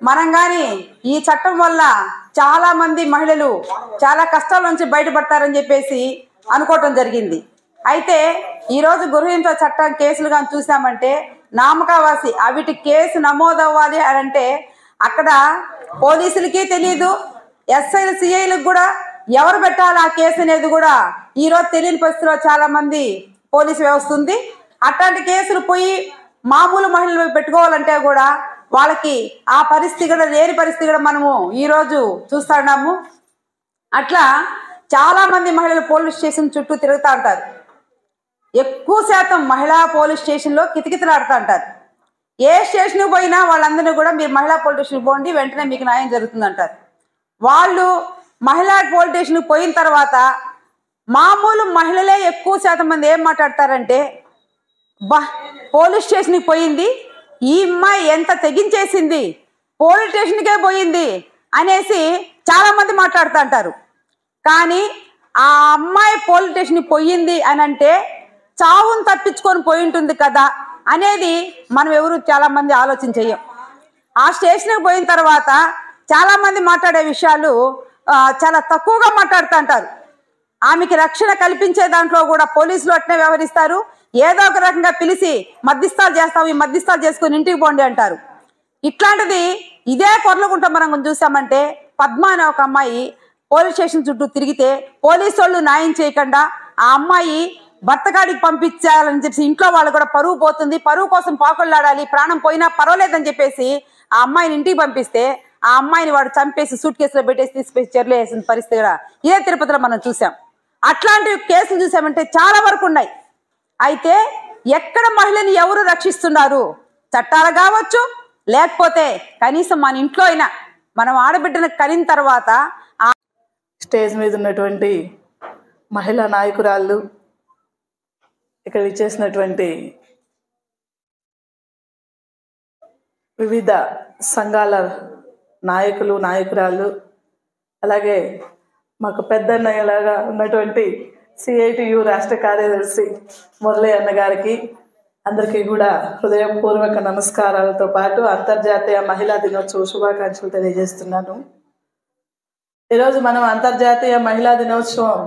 మనం కానీ ఈ చట్టం వల్ల చాలా మంది మహిళలు చాలా కష్టాల నుంచి బయటపడతారని చెప్పేసి అనుకోవటం జరిగింది. అయితే ఈరోజు గృహహింస చట్టం కేసులు కానీ చూసామంటే నామకావాసి అవిటి కేసు నమోదవ్వాలి అని అంటే అక్కడ పోలీసులకి తెలియదు, ఎస్ఐలు సిఐలకు కూడా ఎవరు పెట్టాలి ఆ కేసు అనేది కూడా ఈరోజు తెలియని పరిస్థితిలో చాలా మంది పోలీసు వ్యవస్థ ఉంది. అట్లాంటి కేసులు పోయి మామూలు మహిళలు పెట్టుకోవాలంటే కూడా వాళ్ళకి ఆ పరిస్థితి కూడా లేని పరిస్థితి కూడా మనము ఈరోజు చూస్తున్నాము. అట్లా చాలామంది మహిళలు పోలీస్ స్టేషన్ చుట్టూ తిరుగుతూ ఉంటారు. ఎక్కువ శాతం మహిళా పోలీస్ స్టేషన్లో కితకితలాడుతూ ఉంటారు. ఏ స్టేషన్కి పోయినా వాళ్ళందరినీ కూడా మీరు మహిళా పోలీస్ స్టేషన్కి పోండి, వెంటనే మీకు న్యాయం జరుగుతుంది అంటారు. వాళ్ళు మహిళా పోలీస్ స్టేషన్కి పోయిన తర్వాత మామూలు మహిళలే ఎక్కువ శాతం మంది ఏం మాట్లాడతారంటే, పోలీస్ స్టేషన్కి పోయింది, ఈ అమ్మాయి ఎంత తెగించేసింది, పోలీస్ స్టేషన్కే పోయింది అనేసి చాలామంది మాట్లాడుతూ అంటారు. కానీ ఆ అమ్మాయి పోలీస్ స్టేషన్కి పోయింది అని అంటే చావును తప్పించుకొని పోయి ఉంటుంది కదా అనేది మనం ఎవరు చాలామంది ఆలోచన చెయ్యం. ఆ స్టేషన్కి పోయిన తర్వాత చాలామంది మాట్లాడే విషయాలు చాలా తక్కువగా మాట్లాడుతూ అంటారు. ఆమెకి రక్షణ కల్పించే దాంట్లో కూడా పోలీసులు అట్నే వ్యవహరిస్తారు. ఏదో ఒక రకంగా పిలిచి మధ్యస్థాలు చేస్తాం, ఈ మధ్యస్థాలు చేసుకుని ఇంటికి పోండి అంటారు. ఇట్లాంటిది ఇదే కొర్లగుంట మనం చూసామంటే పద్మ అనే ఒక అమ్మాయి పోలీస్ స్టేషన్ చుట్టూ తిరిగితే పోలీసు వాళ్ళు న్యాయం చేయకుండా ఆ అమ్మాయి భర్తగాడికి పంపించాలని చెప్పి ఇంట్లో వాళ్ళు కూడా పరువు పోతుంది, పరువు కోసం పాకుళ్ళాడాలి, ప్రాణం పోయినా పర్వాలేదని చెప్పేసి ఆ అమ్మాయిని ఇంటికి పంపిస్తే ఆ అమ్మాయిని వాడు చంపేసి సూట్ కేసులో పెట్టేసి తీసుకొచ్చి చెర్లు వేసిన పరిస్థితి కూడా ఇదే తిరుపతిలో మనం చూసాం. అట్లాంటి కేసులు చూసామంటే చాలా వరకు ఉన్నాయి. అయితే ఎక్కడ మహిళని ఎవరు రక్షిస్తున్నారు? చట్టాలు కావచ్చు, లేకపోతే కనీసం మన ఇంట్లో అయినా మనం ఆడబిడ్డను కనిన తర్వాత స్టేజ్ మీద ఉన్నటువంటి మహిళా నాయకురాళ్ళు, ఇక్కడ ఇచ్చేసినటువంటి వివిధ సంఘాల నాయకులు నాయకురాళ్ళు, అలాగే మాకు పెద్దన్నయ్యలాగా ఉన్నటువంటి సిఐటియు రాష్ట్ర కార్యదర్శి మురళి అన్న గారికి అందరికీ కూడా హృదయపూర్వక నమస్కారాలతో పాటు అంతర్జాతీయ మహిళా దినోత్సవ శుభాకాంక్షలు తెలియజేస్తున్నాను. ఈరోజు మనం అంతర్జాతీయ మహిళా దినోత్సవం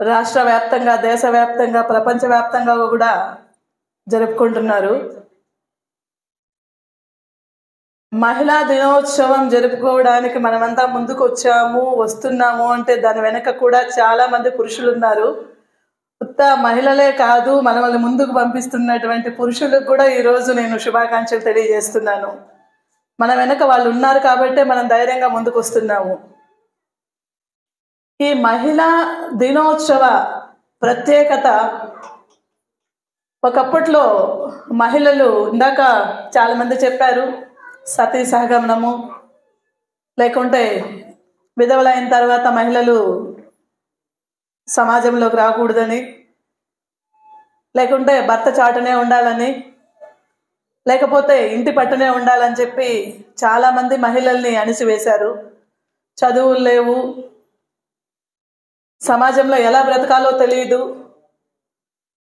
రాష్ట్ర వ్యాప్తంగా, దేశవ్యాప్తంగా, ప్రపంచవ్యాప్తంగా కూడా జరుపుకుంటున్నారు. మహిళా దినోత్సవం జరుపుకోవడానికి మనమంతా ముందుకు వస్తున్నాము అంటే దాని వెనక కూడా చాలా మంది పురుషులు ఉన్నారు. ఉత్త మహిళలే కాదు, మనల్ని ముందుకు పంపిస్తున్నటువంటి పురుషులకు కూడా ఈరోజు నేను శుభాకాంక్షలు తెలియజేస్తున్నాను. మన వెనక వాళ్ళు ఉన్నారు కాబట్టే మనం ధైర్యంగా ముందుకు వస్తున్నాము. ఈ మహిళా దినోత్సవ ప్రత్యేకత, ఒకప్పట్లో మహిళలు, ఇందాక చాలామంది చెప్పారు, సతీ సహగమనము, లేకుంటే విధవలైన తర్వాత మహిళలు సమాజంలోకి రాకూడదని, లేకుంటే భర్త చాటునే ఉండాలని, లేకపోతే ఇంటి పట్టునే ఉండాలని చెప్పి చాలామంది మహిళల్ని అణిసివేశారు. చదువులు లేవు, సమాజంలో ఎలా బ్రతకాలో తెలియదు.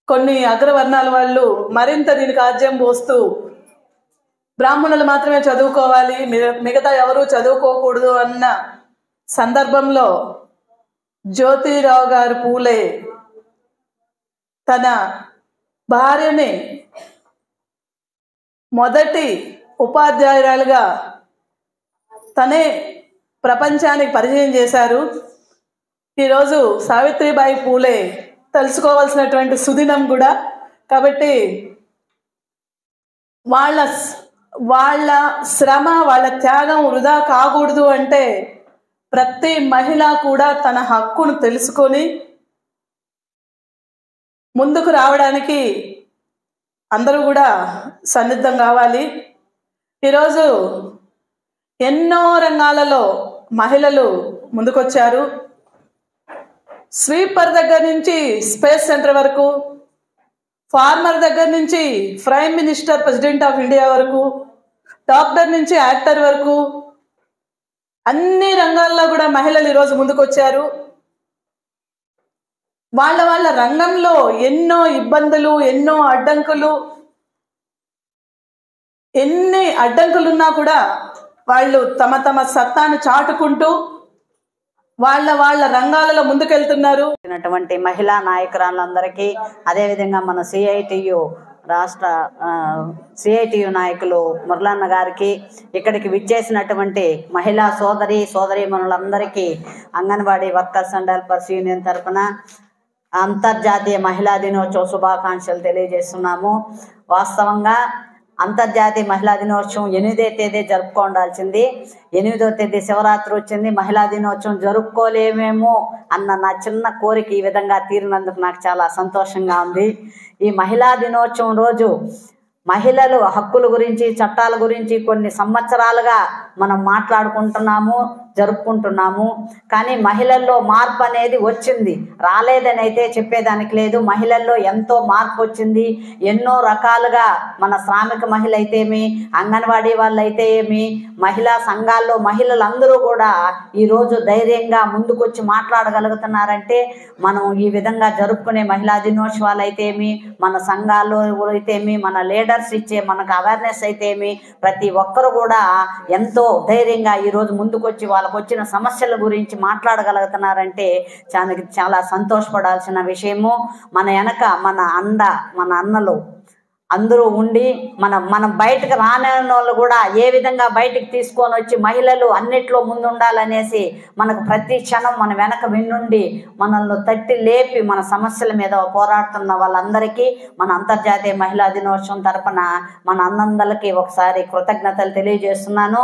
కొన్ని అగ్రవర్ణాల వాళ్ళు మరింత దీనికి ఆజ్యం పోస్తూ బ్రాహ్మణులు మాత్రమే చదువుకోవాలి, మిగతా ఎవరూ చదువుకోకూడదు అన్న సందర్భంలో జ్యోతిరావు గారు పూలే తన భార్యని మొదటి ఉపాధ్యాయురాలుగా తనే ప్రపంచానికి పరిచయం చేశారు. ఈరోజు సావిత్రిబాయి పూలే తెలుసుకోవాల్సినటువంటి సుదినం కూడా. కాబట్టి వాళ్ళ శ్రమ, వాళ్ళ త్యాగం వృధా కాకూడదు అంటే ప్రతి మహిళ కూడా తన హక్కును తెలుసుకొని ముందుకు రావడానికి అందరూ కూడా సన్నిద్ధం కావాలి. ఈరోజు ఎన్నో రంగాలలో మహిళలు ముందుకొచ్చారు. స్వీపర్ దగ్గర నుంచి స్పేస్ సెంటర్ వరకు, ఫార్మర్ దగ్గర నుంచి prime minister, president of India వరకు, డాక్టర్ నుంచి యాక్టర్ వరకు అన్ని రంగాల్లో కూడా మహిళలు ఈరోజు ముందుకొచ్చారు. వాళ్ళ రంగంలో ఎన్నో ఇబ్బందులు, ఎన్నో అడ్డంకులు, ఎన్ని అడ్డంకులున్నా కూడా వాళ్ళు తమ సత్తాను చాటుకుంటూ వాళ్ళ రంగాలలో ముందుకెళ్తున్నారు. మహిళా నాయకురాలందరికీ, అదేవిధంగా మన సిఐటియు రాష్ట్ర సిఐటియు నాయకులు మురళన్న గారికి, ఇక్కడికి విచ్చేసినటువంటి మహిళా సోదరీమణులందరికీ anganwadi workers and helpers union తరఫున అంతర్జాతీయ మహిళా దినోత్సవ శుభాకాంక్షలు తెలియజేస్తున్నాము. వాస్తవంగా అంతర్జాతీయ మహిళా దినోత్సవం 8వ తేదీ జరుపుకోవాల్సింది. 8వ తేదీ శివరాత్రి వచ్చింది. మహిళా దినోత్సవం జరుపుకోలేమేమో అన్న నా చిన్న కోరిక ఈ విధంగా తీరినందుకు నాకు చాలా సంతోషంగా ఉంది. ఈ మహిళా దినోత్సవం రోజు మహిళలు హక్కుల గురించి, చట్టాల గురించి కొన్ని సంవత్సరాలుగా మనం మాట్లాడుకుంటున్నాము, జరుపుకుంటున్నాము. కానీ మహిళల్లో మార్పు అనేది వచ్చింది, రాలేదని అయితే చెప్పేదానికి లేదు. మహిళల్లో ఎంతో మార్పు వచ్చింది. ఎన్నో రకాలుగా మన శ్రామిక మహిళ అయితే ఏమి, అంగన్వాడీ వాళ్ళు అయితే ఏమి, మహిళా సంఘాల్లో మహిళలందరూ కూడా ఈరోజు ధైర్యంగా ముందుకొచ్చి మాట్లాడగలుగుతున్నారంటే మనం ఈ విధంగా జరుపుకునే మహిళా దినోత్సవాలు అయితే ఏమి, మన సంఘాల్లో అయితే ఏమి, మన లీడర్స్ ఇచ్చే మనకు అవేర్నెస్ అయితే ఏమి, ప్రతి ఒక్కరు కూడా ఎంతో ధైర్యంగా ఈరోజు ముందుకొచ్చి వాళ్ళకు వచ్చిన సమస్యల గురించి మాట్లాడగలుగుతున్నారంటే చాలా సంతోషపడాల్సిన విషయము. మన వెనక మన అన్నలు అందరూ ఉండి మనం బయటకు రాని వాళ్ళు కూడా ఏ విధంగా బయటకు తీసుకొని వచ్చి మహిళలు అన్నిట్లో ముందుండాలనేసి మనకు ప్రతి క్షణం మన వెనక విన్నుండి మనల్ని తట్టి లేపి మన సమస్యల మీద పోరాడుతున్న వాళ్ళందరికీ మన అంతర్జాతీయ మహిళా దినోత్సవం తరపున మన అన్నందరికీ ఒకసారి కృతజ్ఞతలు తెలియజేస్తున్నాను.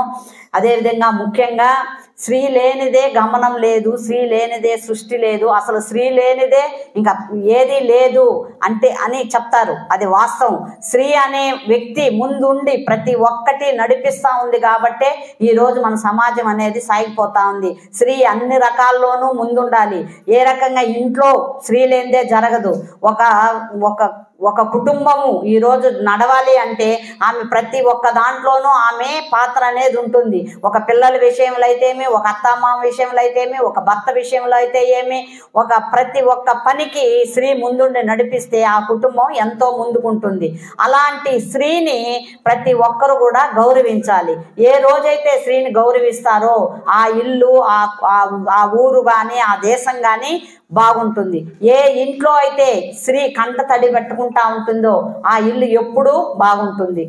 అదేవిధంగా ముఖ్యంగా స్త్రీ లేనిదే గమనం లేదు, స్త్రీ లేనిదే సృష్టి లేదు, అసలు స్త్రీ లేనిదే ఇంకా ఏది లేదు అని చెప్తారు. అది వాస్తవం. స్త్రీ అనే వ్యక్తి ముందుండి ప్రతి ఒక్కటి నడిపిస్తూ ఉంది కాబట్టే ఈరోజు మన సమాజం అనేది సాగిపోతూ ఉంది. స్త్రీ అన్ని రకాల్లోనూ ముందుండాలి. ఏ రకంగా ఇంట్లో స్త్రీ లేనిదే జరగదు. ఒక కుటుంబము ఈరోజు నడవాలి అంటే ఆమె ప్రతి ఒక్క దాంట్లోనూ ఆమె పాత్ర అనేది ఉంటుంది. ఒక పిల్లల విషయంలో అయితే ఏమి, ఒక అత్తమామ విషయంలో అయితే ఏమి, ఒక భర్త విషయంలో అయితే ఏమి, ప్రతి ఒక్క పనికి స్త్రీ ముందుండి నడిపిస్తే ఆ కుటుంబం ఎంతో ముందుకుంటుంది. అలాంటి స్త్రీని ప్రతి ఒక్కరు కూడా గౌరవించాలి. ఏ రోజైతే స్త్రీని గౌరవిస్తారో ఆ ఇల్లు, ఆ ఊరు కానీ, ఆ దేశం కానీ బాగుంటుంది. ఏ ఇంట్లో అయితే స్త్రీ కంట తడి పెట్టుకుంటే చేసుకుంటా ఉంటుందో ఆ ఇల్లు ఎప్పుడూ బాగుంటుంది.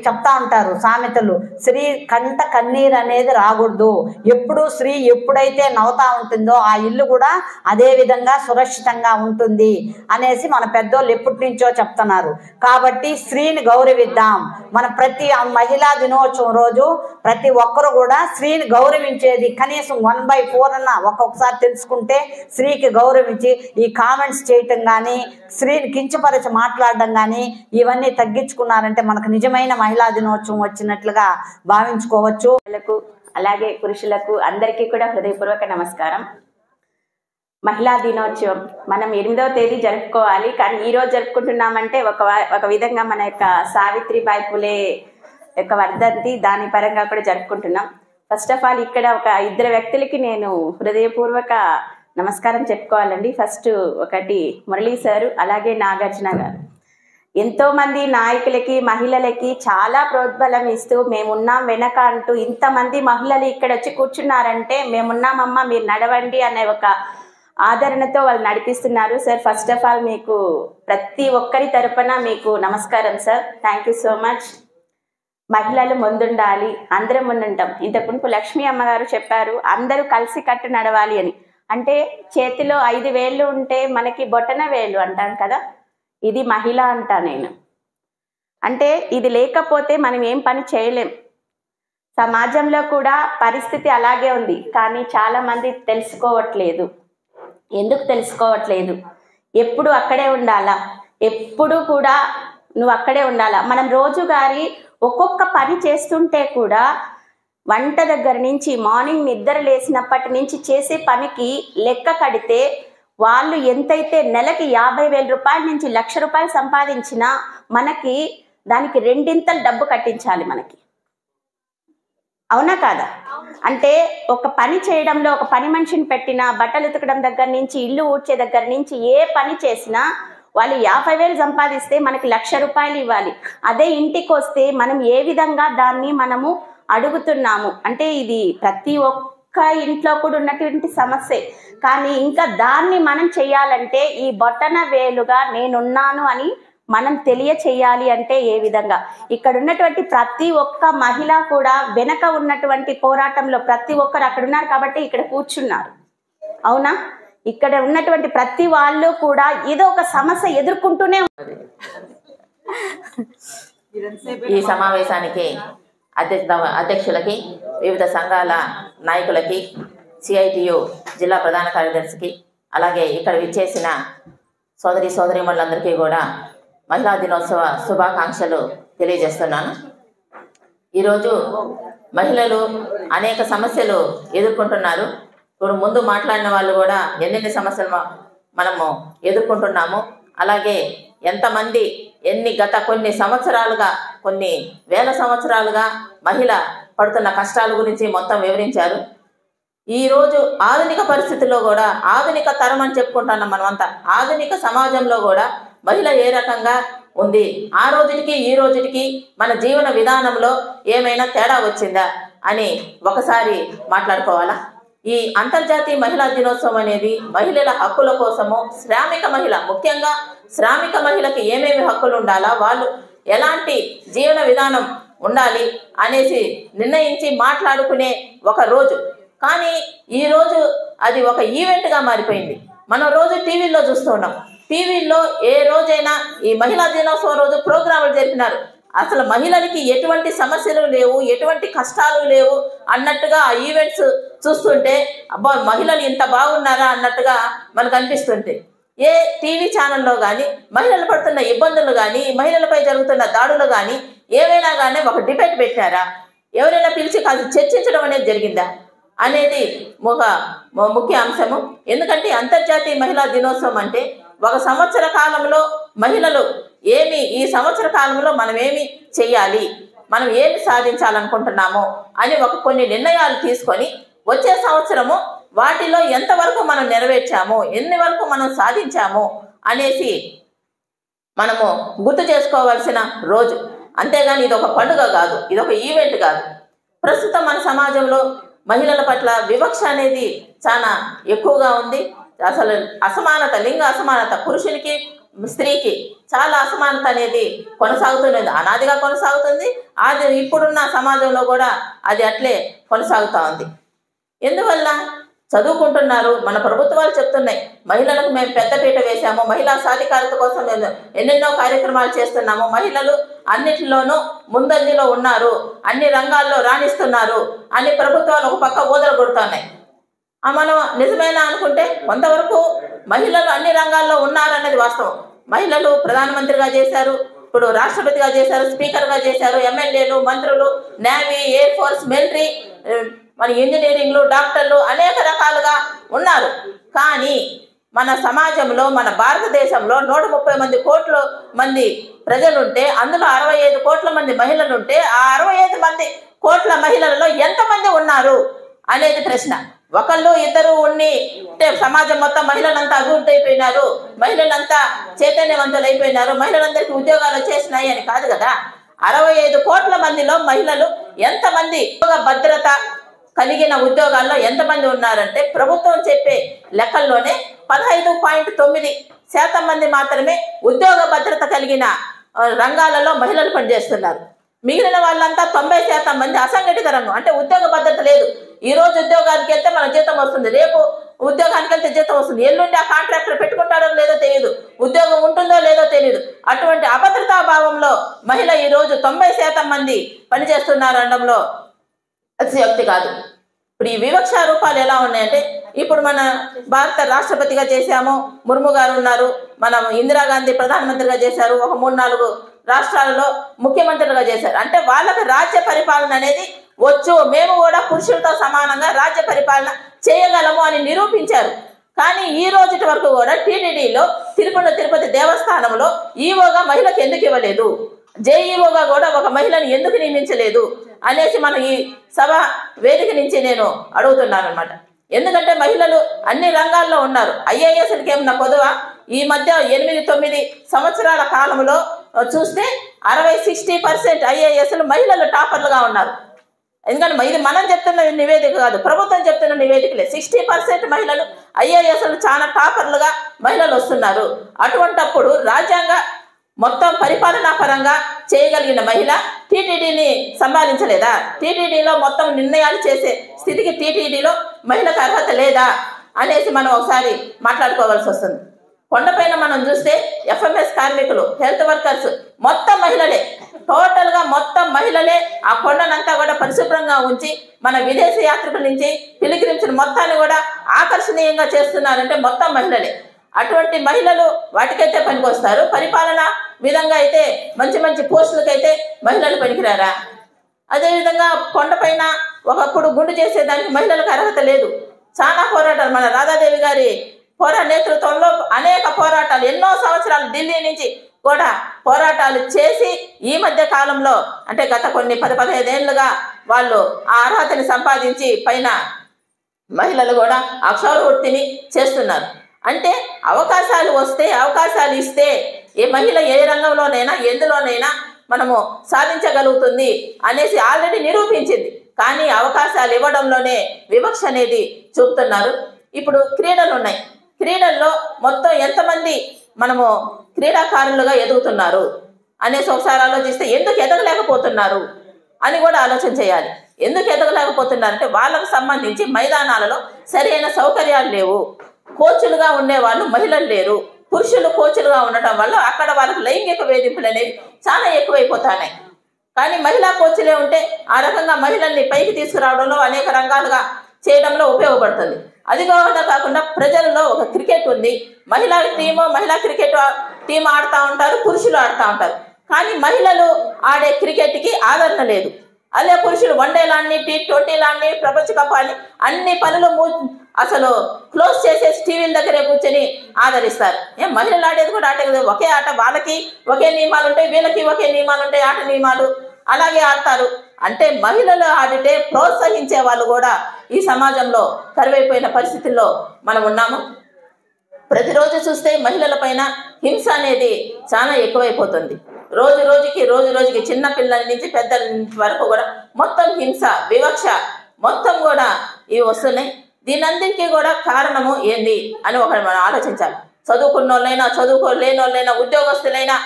చెప్తా ఉంటారు సామెతలు, స్త్రీ కంట కన్నీరు అనేది రాకూడదు. ఎప్పుడు స్త్రీ ఎప్పుడైతే నవ్వుతా ఉంటుందో ఆ ఇల్లు కూడా అదే విధంగా సురక్షితంగా ఉంటుంది అనేసి మన పెద్దోళ్ళు ఎప్పటి నుంచో చెప్తున్నారు. కాబట్టి స్త్రీని గౌరవిద్దాం. మన ప్రతి మహిళా దినోత్సవం రోజు ప్రతి ఒక్కరు కూడా స్త్రీని గౌరవించేది కనీసం 1/4 అన్న ఒక్కొక్కసారి తెలుసుకుంటే స్త్రీకి గౌరవించి ఈ కామెంట్స్ చేయటం కానీ, స్త్రీని కించపరిచి మాట్లాడడం కానీ ఇవన్నీ తగ్గించుకున్నారంటే మనకు నిజమైన మహిళా దినోత్సవం వచ్చినట్లుగా భావించుకోవచ్చు. అలాగే పురుషులకు అందరికీ కూడా హృదయపూర్వక నమస్కారం. మహిళా దినోత్సవం మనం 8వ తేదీ జరుపుకోవాలి, కానీ ఈరోజు జరుపుకుంటున్నామంటే ఒక విధంగా మన యొక్క సావిత్రిబాయి పులే యొక్క వర్ధంతి దాని పరంగా కూడా జరుపుకుంటున్నాం. ఫస్ట్ ఆఫ్ ఆల్ ఇక్కడ ఒక 2 వ్యక్తులకి నేను హృదయపూర్వక నమస్కారం చెప్పుకోవాలండి. ఫస్ట్ ఒకటి మురళీ సారు, అలాగే నాగార్జున గారు. ఎంతోమంది నాయకులకి మహిళలకి చాలా ప్రోద్బలం ఇస్తూ మేమున్నాం వెనక అంటూ ఇంతమంది మహిళలు ఇక్కడ వచ్చి కూర్చున్నారంటే మేమున్నామమ్మా మీరు నడవండి అనే ఒక ఆదరణతో వాళ్ళు నడిపిస్తున్నారు. సార్ ఫస్ట్ ఆఫ్ ఆల్ మీకు ప్రతి ఒక్కరి తరపున మీకు నమస్కారం sir. Thank you so much. మహిళలు ముందుండాలి, అందరం ముందుంటాం. ఇంతకుముందు లక్ష్మీ అమ్మగారు చెప్పారు అందరూ కలిసి కట్టు నడవాలి అని. అంటే చేతిలో 5 వేళ్ళు ఉంటే మనకి బొటన వేలు అంటాం కదా, ఇది మహిళ అంటా నేను. అంటే ఇది లేకపోతే మనం ఏం పని చేయలేం. సమాజంలో కూడా పరిస్థితి అలాగే ఉంది, కానీ చాలామంది తెలుసుకోవట్లేదు. ఎందుకు తెలుసుకోవట్లేదు? ఎప్పుడు అక్కడే ఉండాలా, ఎప్పుడు కూడా నువ్వు అక్కడే ఉండాలా. మనం రోజుగారి ఒక్కొక్క పని చేస్తుంటే కూడా వంట దగ్గర నుంచి మార్నింగ్ నిద్ర లేచినప్పటి నుంచి చేసే పనికి లెక్క కడితే వాళ్ళు ఎంతైతే నెలకి 50,000 రూపాయల నుంచి 1,00,000 రూపాయలు సంపాదించినా మనకి దానికి 2 డబ్బు కట్టించాలి మనకి. అవునా కాదా? అంటే ఒక పని చేయడంలో ఒక పని మనిషిని పెట్టినా, బట్టలు ఉతకడం దగ్గర నుంచి ఇల్లు ఊడ్చే దగ్గర నుంచి ఏ పని చేసినా వాళ్ళు 50,000 సంపాదిస్తే మనకి 1,00,000 రూపాయలు ఇవ్వాలి. అదే ఇంటికి వస్తే మనం ఏ విధంగా దాన్ని మనము అడుగుతున్నాము అంటే ఇది ప్రతి ఒక్క ఇంట్లో కూడా ఉన్నటువంటి సమస్యే. కానీ ఇంకా దాన్ని మనం చేయాలంటే ఈ బొటన వేలుగా నేనున్నాను అని మనం తెలియచేయాలి. అంటే ఏ విధంగా ఇక్కడ ఉన్నటువంటి ప్రతి ఒక్క మహిళ కూడా వెనక ఉన్నటువంటి పోరాటంలో ప్రతి ఒక్కరు అక్కడ ఉన్నారు కాబట్టి ఇక్కడ కూర్చున్నారు. అవునా? ఇక్కడ ఉన్నటువంటి ప్రతి వాళ్ళు కూడా ఏదో ఒక సమస్య ఎదుర్కొంటూనే ఉన్నది. ఈ సమావేశానికి అధ్యక్షులకి, వివిధ సంఘాల నాయకులకి, సిఐటియు జిల్లా ప్రధాన కార్యదర్శికి, అలాగే ఇక్కడ విచ్చేసిన సోదరీమణులందరికీ కూడా మహిళా దినోత్సవ శుభాకాంక్షలు తెలియజేస్తున్నాను. ఈరోజు మహిళలు అనేక సమస్యలు ఎదుర్కొంటున్నారు. ఇప్పుడు ముందు మాట్లాడిన వాళ్ళు కూడా ఎన్నెన్ని సమస్యలు మనము ఎదుర్కొంటున్నాము, అలాగే ఎంతమంది గత కొన్ని సంవత్సరాలుగా, కొన్ని వేల సంవత్సరాలుగా మహిళ పడుతున్న కష్టాల గురించి మొత్తం వివరించారు. ఈరోజు ఆధునిక పరిస్థితుల్లో కూడా, ఆధునిక తరం అని చెప్పుకుంటున్నాం మనమంతా, ఆధునిక సమాజంలో కూడా మహిళ ఏ రకంగా ఉంది, ఆ రోజుకి ఈ రోజుకి మన జీవన విధానంలో ఏమైనా తేడా వచ్చిందా అని ఒకసారి మాట్లాడుకోవాలా. ఈ అంతర్జాతీయ మహిళా దినోత్సవం అనేది మహిళల హక్కుల కోసము, శ్రామిక మహిళ, ముఖ్యంగా శ్రామిక మహిళకి ఏమేమి హక్కులు ఉండాలా, వాళ్ళు ఎలాంటి జీవన విధానం ఉండాలి అనేసి నిర్ణయించి మాట్లాడుకునే ఒక రోజు. కానీ ఈరోజు అది ఒక ఈవెంట్గా మారిపోయింది. మనం రోజు టీవీల్లో చూస్తున్నాం. టీవీల్లో ఏ రోజైనా ఈ మహిళా దినోత్సవం రోజు ప్రోగ్రాములు జరిపినారు. అసలు మహిళలకి ఎటువంటి సమస్యలు లేవు, ఎటువంటి కష్టాలు లేవు అన్నట్టుగా ఆ ఈవెంట్స్ చూస్తుంటే అబ్బా మహిళలు ఇంత బాగున్నారా అన్నట్టుగా మనకు అనిపిస్తుంది. ఏ టీవీ ఛానల్లో కానీ మహిళలు పడుతున్న ఇబ్బందులు కానీ, మహిళలపై జరుగుతున్న దాడులు కానీ ఏవైనా కానీ ఒక డిబేట్ పెట్టారా? ఎవరైనా పిలిచి కాదు చర్చించడం అనేది జరిగిందా అనేది ఒక ముఖ్య అంశము. ఎందుకంటే అంతర్జాతీయ మహిళా దినోత్సవం అంటే ఒక సంవత్సర కాలంలో మహిళలు ఈ సంవత్సర కాలంలో మనం ఏమి చెయ్యాలి, మనం ఏమి సాధించాలనుకుంటున్నామో అని కొన్ని నిర్ణయాలు తీసుకొని వచ్చే సంవత్సరము వాటిలో ఎంతవరకు మనం నెరవేర్చాము, ఎన్ని వరకు మనం సాధించాము అనేసి మనము గుర్తు చేసుకోవాల్సిన రోజు. అంతేగాని ఇది ఒక పండుగ కాదు, ఇది ఒక ఈవెంట్ కాదు. ప్రస్తుతం మన సమాజంలో మహిళల పట్ల వివక్ష అనేది చాలా ఎక్కువగా ఉంది. అసలు అసమానత, లింగ అసమానత, పురుషునికి స్త్రీకి చాలా అసమానత అనేది కొనసాగుతున్నది, అనాదిగా కొనసాగుతుంది. అది ఇప్పుడున్న సమాజంలో కూడా అది అట్లే కొనసాగుతూ ఉంది. ఎందువల్ల చదువుకుంటున్నారు, మన ప్రభుత్వాలు చెప్తున్నాయి మహిళలకు మేము పెద్దపీట వేశాము, మహిళా సాధికారత కోసం ఎన్నెన్నో కార్యక్రమాలు చేస్తున్నాము, మహిళలు అన్నిటిలోనూ ముందంజలో ఉన్నారు, అన్ని రంగాల్లో రాణిస్తున్నారు అని ప్రభుత్వాలు ఒక పక్క ఊదలు కొడుతున్నాయి. మనం నిజమేనా అనుకుంటే కొంతవరకు మహిళలు అన్ని రంగాల్లో ఉన్నారన్నది వాస్తవం. మహిళలు ప్రధానమంత్రిగా చేశారు, ఇప్పుడు రాష్ట్రపతిగా చేశారు, స్పీకర్గా చేశారు, ఎమ్మెల్యేలు, మంత్రులు, నేవీ, ఎయిర్ ఫోర్స్, మిలిటరీ, మన ఇంజనీరింగ్లు, డాక్టర్లు అనేక రకాలుగా ఉన్నారు. కానీ మన సమాజంలో, మన భారతదేశంలో 130 కోట్ల మంది ప్రజలుంటే అందులో 65 కోట్ల మంది మహిళలుంటే ఆ 65 కోట్ల మహిళలలో ఎంతమంది ఉన్నారు అనేది ప్రశ్న. ఒకళ్ళు ఇద్దరు ఉండి అంటే సమాజం మొత్తం మహిళలంతా అభివృద్ధి అయిపోయినారు, మహిళలంతా చైతన్యవంతులు అయిపోయినారు, మహిళలందరికీ ఉద్యోగాలు వచ్చేసినాయి అని కాదు కదా. 65 కోట్ల మందిలో మహిళలు ఎంతమంది భద్రత కలిగిన ఉద్యోగాల్లో ఎంతమంది ఉన్నారంటే ప్రభుత్వం చెప్పే లెక్కల్లోనే 15.9% మంది మాత్రమే ఉద్యోగ భద్రత కలిగిన రంగాలలో మహిళలు పనిచేస్తున్నారు. మిగిలిన వాళ్ళంతా 90% మంది అసంఘటిత రంగం, అంటే ఉద్యోగ భద్రత లేదు. ఈ రోజు ఉద్యోగానికి వెళ్తే మన జీతం వస్తుంది, రేపు ఉద్యోగానికి వెళ్తే జీతం వస్తుంది, ఎల్లుండి ఆ కాంట్రాక్టర్ పెట్టుకుంటాడో లేదో తెలియదు, ఉద్యోగం ఉంటుందో లేదో తెలియదు. అటువంటి అభద్రతా భావంలో మహిళ ఈ రోజు 90% మంది పనిచేస్తున్నారు అనడంలో అతిశయోక్తి కాదు. ఇప్పుడు ఈ వివక్ష రూపాలు ఎలా ఉన్నాయంటే, ఇప్పుడు మన భారత రాష్ట్రపతిగా చేశాము, ముర్ము గారు ఉన్నారు, మనం ఇందిరాగాంధీ ప్రధానమంత్రిగా చేశారు, ఒక 3-4 రాష్ట్రాలలో ముఖ్యమంత్రులుగా చేశారు. అంటే వాళ్ళకి రాజ్య పరిపాలన అనేది వచ్చు, మేము కూడా పురుషులతో సమానంగా రాజ్య పరిపాలన చేయగలము అని నిరూపించారు. కానీ ఈ రోజుటి వరకు కూడా టీటీడీలో తిరుపతి దేవస్థానంలో ఈవోగా మహిళకు ఎందుకు ఇవ్వలేదు, జేఈఓగా కూడా ఒక మహిళను ఎందుకు నియమించలేదు అనేసి మనం ఈ సభ వేదిక నుంచి నేను అడుగుతున్నాను అనమాట. ఎందుకంటే మహిళలు అన్ని రంగాల్లో ఉన్నారు. ఐఏఎస్లకి ఏమన్నా పొదువా? ఈ మధ్య 8-9 సంవత్సరాల కాలంలో చూస్తే 60-60% ఐఏఎస్లు మహిళలు టాపర్లుగా ఉన్నారు. ఎందుకంటే ఇది మనం చెప్తున్న నివేదిక కాదు, ప్రభుత్వం చెప్తున్న నివేదికలే. 60% మహిళలు ఐఏఎస్లు చాలా టాపర్లుగా మహిళలు వస్తున్నారు. అటువంటప్పుడు రాజ్యాంగ మొత్తం పరిపాలనా పరంగా చేయగలిగిన మహిళ టీటీడీని సంపాదించలేదా? టీటీడీలో మొత్తం నిర్ణయాలు చేసే స్థితికి టీటీడీలో మహిళకు అర్హత లేదా అనేసి మనం ఒకసారి మాట్లాడుకోవాల్సి వస్తుంది. కొండపైన మనం చూస్తే ఎఫ్ఎంఎస్ కార్మికులు, హెల్త్ వర్కర్స్ మొత్తం మహిళలే, టోటల్గా మొత్తం మహిళలే ఆ కొండనంతా కూడా పరిశుభ్రంగా ఉంచి మన విదేశీ యాత్రికుల నుంచి పిలిగ్రిమ్స్ మొత్తాన్ని కూడా ఆకర్షణీయంగా చేస్తున్నారంటే మొత్తం మహిళలే. అటువంటి మహిళలు వాటికైతే పనికొస్తారు, పరిపాలన విధంగా అయితే మంచి మంచి పోస్టులకైతే మహిళలు పనికిరారా? అదేవిధంగా కొండపైన ఒకప్పుడు గుండు చేసేదానికి మహిళలకు అర్హత లేదు. చాలా పోరాటాలు, మన రాధాదేవి గారి నేతృత్వంలో అనేక పోరాటాలు, ఎన్నో సంవత్సరాలు ఢిల్లీ నుంచి కూడా పోరాటాలు చేసి ఈ మధ్య కాలంలో అంటే గత కొన్ని 10-15 ఏళ్ళుగా వాళ్ళు ఆ అర్హతని సంపాదించి పైన మహిళలు కూడా అక్షర వృత్తిని చేస్తున్నారు. అంటే అవకాశాలు వస్తే, అవకాశాలు ఇస్తే ఏ మహిళ ఏ రంగంలోనైనా ఎందులోనైనా మనము సాధించగలుగుతుంది అనేసి ఆల్రెడీ నిరూపించింది. కానీ అవకాశాలు ఇవ్వడంలోనే వివక్ష అనేది చూపుతున్నారు. ఇప్పుడు క్రీడలు ఉన్నాయి, క్రీడల్లో మొత్తం ఎంతమంది మనము క్రీడాకారులుగా ఎదుగుతున్నారు అనేసి ఒకసారి ఆలోచిస్తే ఎందుకు ఎదగలేకపోతున్నారు అని కూడా ఆలోచన చేయాలి. ఎందుకు ఎదగలేకపోతున్నారు అంటే వాళ్ళకు సంబంధించి మైదానాలలో సరైన సౌకర్యాలు లేవు, కోచ్లుగా ఉండేవాళ్ళు మహిళలు లేరు, పురుషులు కోచ్లుగా ఉండటం వల్ల అక్కడ వాళ్ళకు లైంగిక వేధింపులు అనేవి చాలా ఎక్కువైపోతున్నాయి. కానీ మహిళా కోచ్లే ఉంటే ఆ రకంగా మహిళల్ని పైకి తీసుకురావడంలో అనేక రంగాలుగా చేయడంలో ఉపయోగపడుతుంది. అది కాకుండా ప్రజల్లో ఒక క్రికెట్ ఉంది, మహిళా క్రికెట్ టీం ఆడుతూ ఉంటారు, పురుషులు ఆడుతూ ఉంటారు. కానీ మహిళలు ఆడే క్రికెట్కి ఆదరణ లేదు. అదే పురుషులు వన్డేలాన్ని, T20లాన్ని, ప్రపంచ కప్ అని అన్ని పనులు అసలు క్లోజ్ చేసేసి టీవీల దగ్గరే కూర్చొని ఆదరిస్తారు. మహిళలు ఆడేది కూడా ఆటే కదా, ఒకే ఆట, వాళ్ళకి ఒకే నియమాలు ఉంటాయి, వీళ్ళకి ఒకే నియమాలు ఉంటాయి, ఆట నియమాలు అలాగే ఆడతారు. అంటే మహిళలు ఆడితే ప్రోత్సహించే వాళ్ళు కూడా ఈ సమాజంలో కరువైపోయిన పరిస్థితుల్లో మనం ఉన్నాము. ప్రతిరోజు చూస్తే మహిళల పైన హింస అనేది చాలా ఎక్కువైపోతుంది. రోజు రోజుకి చిన్న పిల్లల నుంచి పెద్దల వరకు కూడా మొత్తం హింస, వివక్ష మొత్తం కూడా ఇవి వస్తున్నాయి. దీనందరికీ కూడా కారణము ఏంది అని ఒకటి మనం ఆలోచించాలి. చదువుకున్న వాళ్ళైనా చదువుకోలేని వాళ్ళైనా ఉద్యోగస్తులైనా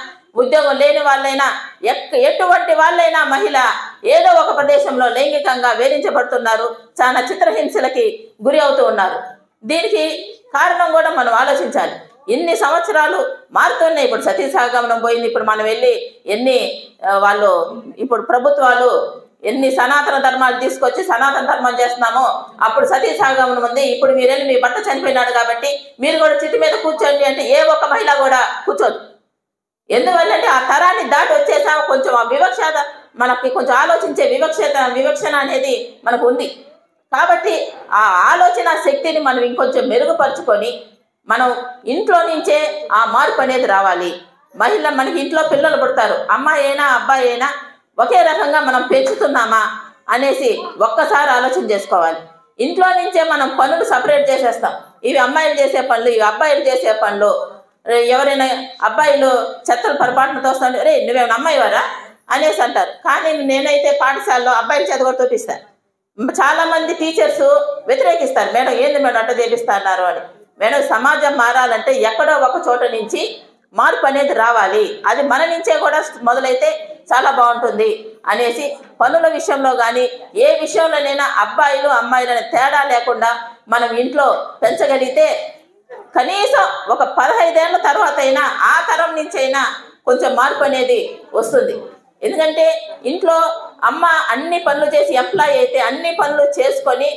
ఉద్యోగం లేని వాళ్ళైనా ఎటువంటి వాళ్ళైనా మహిళ ఏదో ఒక ప్రదేశంలో లైంగికంగా వేధించబడుతున్నారు, చాలా చిత్రహింసలకి గురి అవుతూ ఉన్నారు. దీనికి కారణం కూడా మనం ఆలోచించాలి. ఇన్ని సంవత్సరాలు మారుతున్నాయి. ఇప్పుడు సతీ సహగమనం పోయింది. ఇప్పుడు మనం వెళ్ళి వాళ్ళు ఇప్పుడు ప్రభుత్వాలు ఎన్ని సనాతన ధర్మాలు తీసుకొచ్చి సనాతన ధర్మం చేస్తున్నామో, అప్పుడు సతీ సహగమనం ఉంది. ఇప్పుడు మీరు వెళ్ళి మీ భర్త చనిపోయినాడు కాబట్టి మీరు కూడా చిట్టి మీద కూర్చోండి అంటే ఏ ఒక్క మహిళ కూడా కూర్చోదు. ఎందువల్లంటే ఆ తరాన్ని దాటి వచ్చేసాము. కొంచెం ఆ వివక్ష మనకి కొంచెం ఆలోచించే వివక్షణ అనేది మనకు ఉంది. కాబట్టి ఆ ఆలోచన శక్తిని మనం ఇంకొంచెం మెరుగుపరుచుకొని మనం ఇంట్లో నుంచే ఆ మార్పు అనేది రావాలి. మనకి ఇంట్లో పిల్లలు పుడతారు, అమ్మాయి అయినా అబ్బాయి అయినా ఒకే రకంగా మనం పెంచుతున్నామా అనేసి ఒక్కసారి ఆలోచన చేసుకోవాలి. ఇంట్లో నుంచే మనం పనులు సపరేట్ చేసేస్తాం. ఇవి అమ్మాయిలు చేసే పనులు, ఇవి అబ్బాయిలు చేసే పనులు. ఎవరైనా అబ్బాయిలు చెత్తలు పొరపాటున తోస్తాను, రే నువ్వేమైనా అమ్మాయివారా అనేసి అంటారు. కానీ నేనైతే పాఠశాలలో అబ్బాయిల చేత కూడా తోపిస్తాను. చాలా మంది టీచర్స్ వ్యతిరేకిస్తారు, మేడం ఏంది మేడం అట్ట చేపిస్తున్నారు అని. మేడం సమాజం మారాలంటే ఎక్కడో ఒక చోట నుంచి మార్పు అనేది రావాలి. అది మన నుంచే కూడా మొదలైతే చాలా బాగుంటుంది అనేసి పనుల విషయంలో కానీ ఏ విషయంలోనైనా అబ్బాయిలు అమ్మాయిలను తేడా లేకుండా మనం ఇంట్లో పెంచగలిగితే కనీసం ఒక 15 ఏళ్ల తర్వాత అయినా ఆ తరం నుంచి అయినా కొంచెం మార్పు అనేది వస్తుంది. ఎందుకంటే ఇంట్లో అమ్మ అన్ని పనులు చేసి ఎంప్లాయ్ అయితే అన్ని పనులు చేసుకొని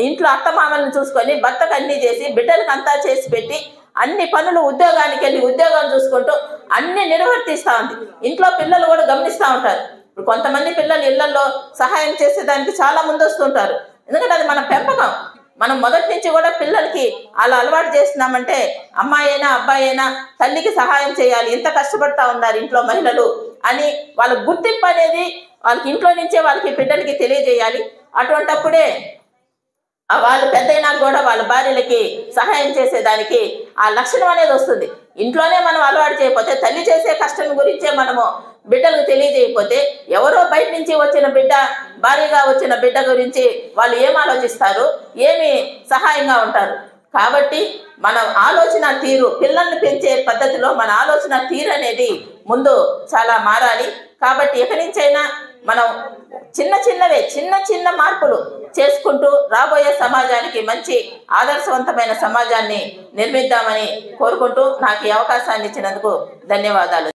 ఇంట్లో అత్తమామలను చూసుకొని భర్తకు అన్ని చేసి బిడ్డలకు అంతా చేసి పెట్టి అన్ని పనులు ఉద్యోగానికి వెళ్ళి ఉద్యోగాలు చూసుకుంటూ అన్ని నిర్వర్తిస్తూ ఉంది. ఇంట్లో పిల్లలు కూడా గమనిస్తూ ఉంటారు. ఇప్పుడు కొంతమంది పిల్లలు ఇళ్లలో సహాయం చేసేదానికి చాలా ముందు వస్తుంటారు. ఎందుకంటే అది మన పెంపకం. మనం మొదటి నుంచి కూడా పిల్లలకి అలా అలవాటు చేస్తున్నామంటే అమ్మాయి అయినా అబ్బాయి అయినా తల్లికి సహాయం చేయాలి, ఇంత కష్టపడతా ఉన్నారు ఇంట్లో మహిళలు అని వాళ్ళ గుర్తింపు అనేది వాళ్ళకి ఇంట్లో నుంచే వాళ్ళకి బిడ్డలకి తెలియజేయాలి. అటువంటప్పుడే వాళ్ళు పెద్దయినా కూడా వాళ్ళ భార్యలకి సహాయం చేసేదానికి ఆ లక్షణం అనేది వస్తుంది. ఇంట్లోనే మనం అలవాటు చేయకపోతే, తల్లి చేసే కష్టం గురించే మనము బిడ్డలకు తెలియజేయకపోతే ఎవరో బయట నుంచి వచ్చిన బిడ్డ, భార్యగా వచ్చిన బిడ్డ గురించి వాళ్ళు ఏం ఆలోచిస్తారు, ఏమి సహాయంగా ఉంటారు. కాబట్టి మన ఆలోచన తీరు, పిల్లల్ని పెంచే పద్ధతిలో మన ఆలోచన తీరు అనేది ముందు చాలా మారాలి. కాబట్టి ఎక్కడి నుంచైనా మనం చిన్న మార్పులు చేసుకుంటూ రాబోయే సమాజానికి మంచి ఆదర్శవంతమైన సమాజాన్ని నిర్మిద్దామని కోరుకుంటూ నాకు ఈ అవకాశాన్ని ఇచ్చినందుకు ధన్యవాదాలు.